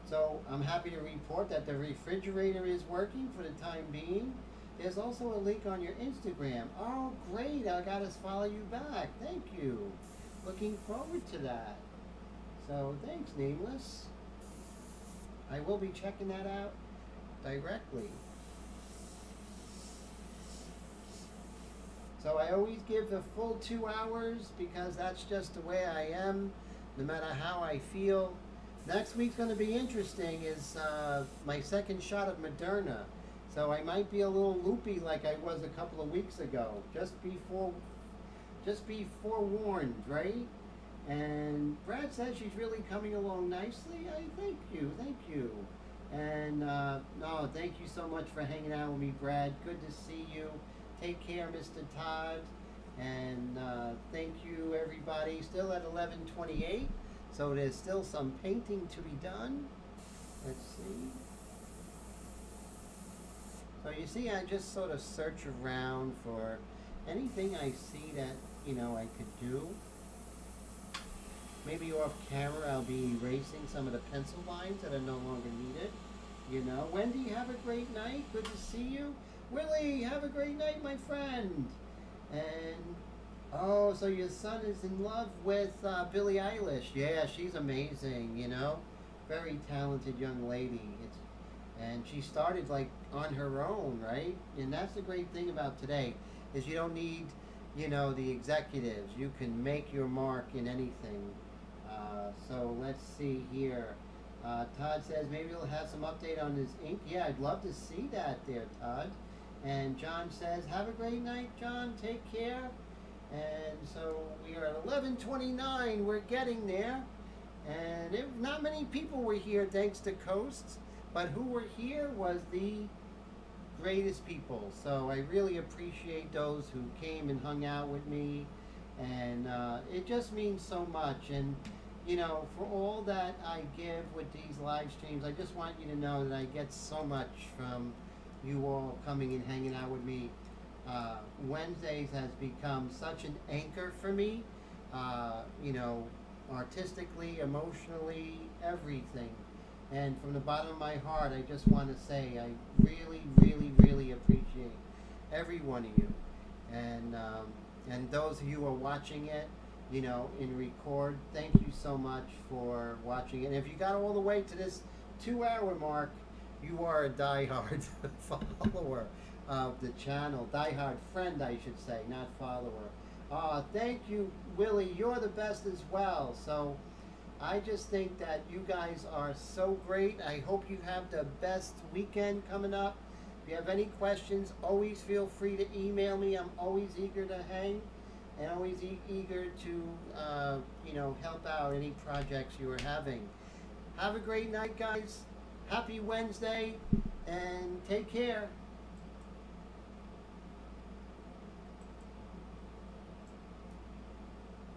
so I'm happy to report that the refrigerator is working for the time being. There's also a link on your Instagram. Oh, great. I got to follow you back. Thank you. Looking forward to that. So thanks, Nameless. I will be checking that out directly. So I always give the full 2 hours because that's just the way I am, no matter how I feel. Next week's going to be interesting is my second shot of Moderna. So I might be a little loopy like I was a couple of weeks ago. Just be forewarned, right? And Brad says she's really coming along nicely. Thank you. And no, thank you so much for hanging out with me, Brad. Good to see you. Take care, Mr. Todd. And thank you, everybody. Still at 11:28. So there's still some painting to be done. Let's see. So you see, I just sort of search around for anything I see that, I could do. Maybe off camera I'll be erasing some of the pencil lines that are no longer needed. Wendy, have a great night. Good to see you. Willie, have a great night, my friend. And, oh, so your son is in love with Billie Eilish. Yeah, she's amazing, Very talented young lady. And she started like on her own, right? And that's the great thing about today is you don't need, the executives. You can make your mark in anything. So let's see here. Todd says maybe he'll have some update on his ink. Yeah, I'd love to see that there, Todd. And John says, have a great night, John. Take care. And so we are at 11:29. We're getting there. And not many people were here thanks to Coasts. But who were here was the greatest people. So I really appreciate those who came and hung out with me. And it just means so much. And, for all that I give with these live streams, I just want you to know that I get so much from you all coming and hanging out with me. Wednesdays has become such an anchor for me, artistically, emotionally, everything. And from the bottom of my heart, I just want to say I really, really, really appreciate every one of you. And those of you who are watching it, in record, thank you so much for watching it. And if you got all the way to this 2-hour mark, you are a diehard follower of the channel. Diehard friend, I should say, not follower. Thank you, Willie. You're the best as well. So I just think that you guys are so great. I hope you have the best weekend coming up. If you have any questions, always feel free to email me. I'm always eager to hang and always eager to, help out any projects you are having. Have a great night, guys. Happy Wednesday, and take care.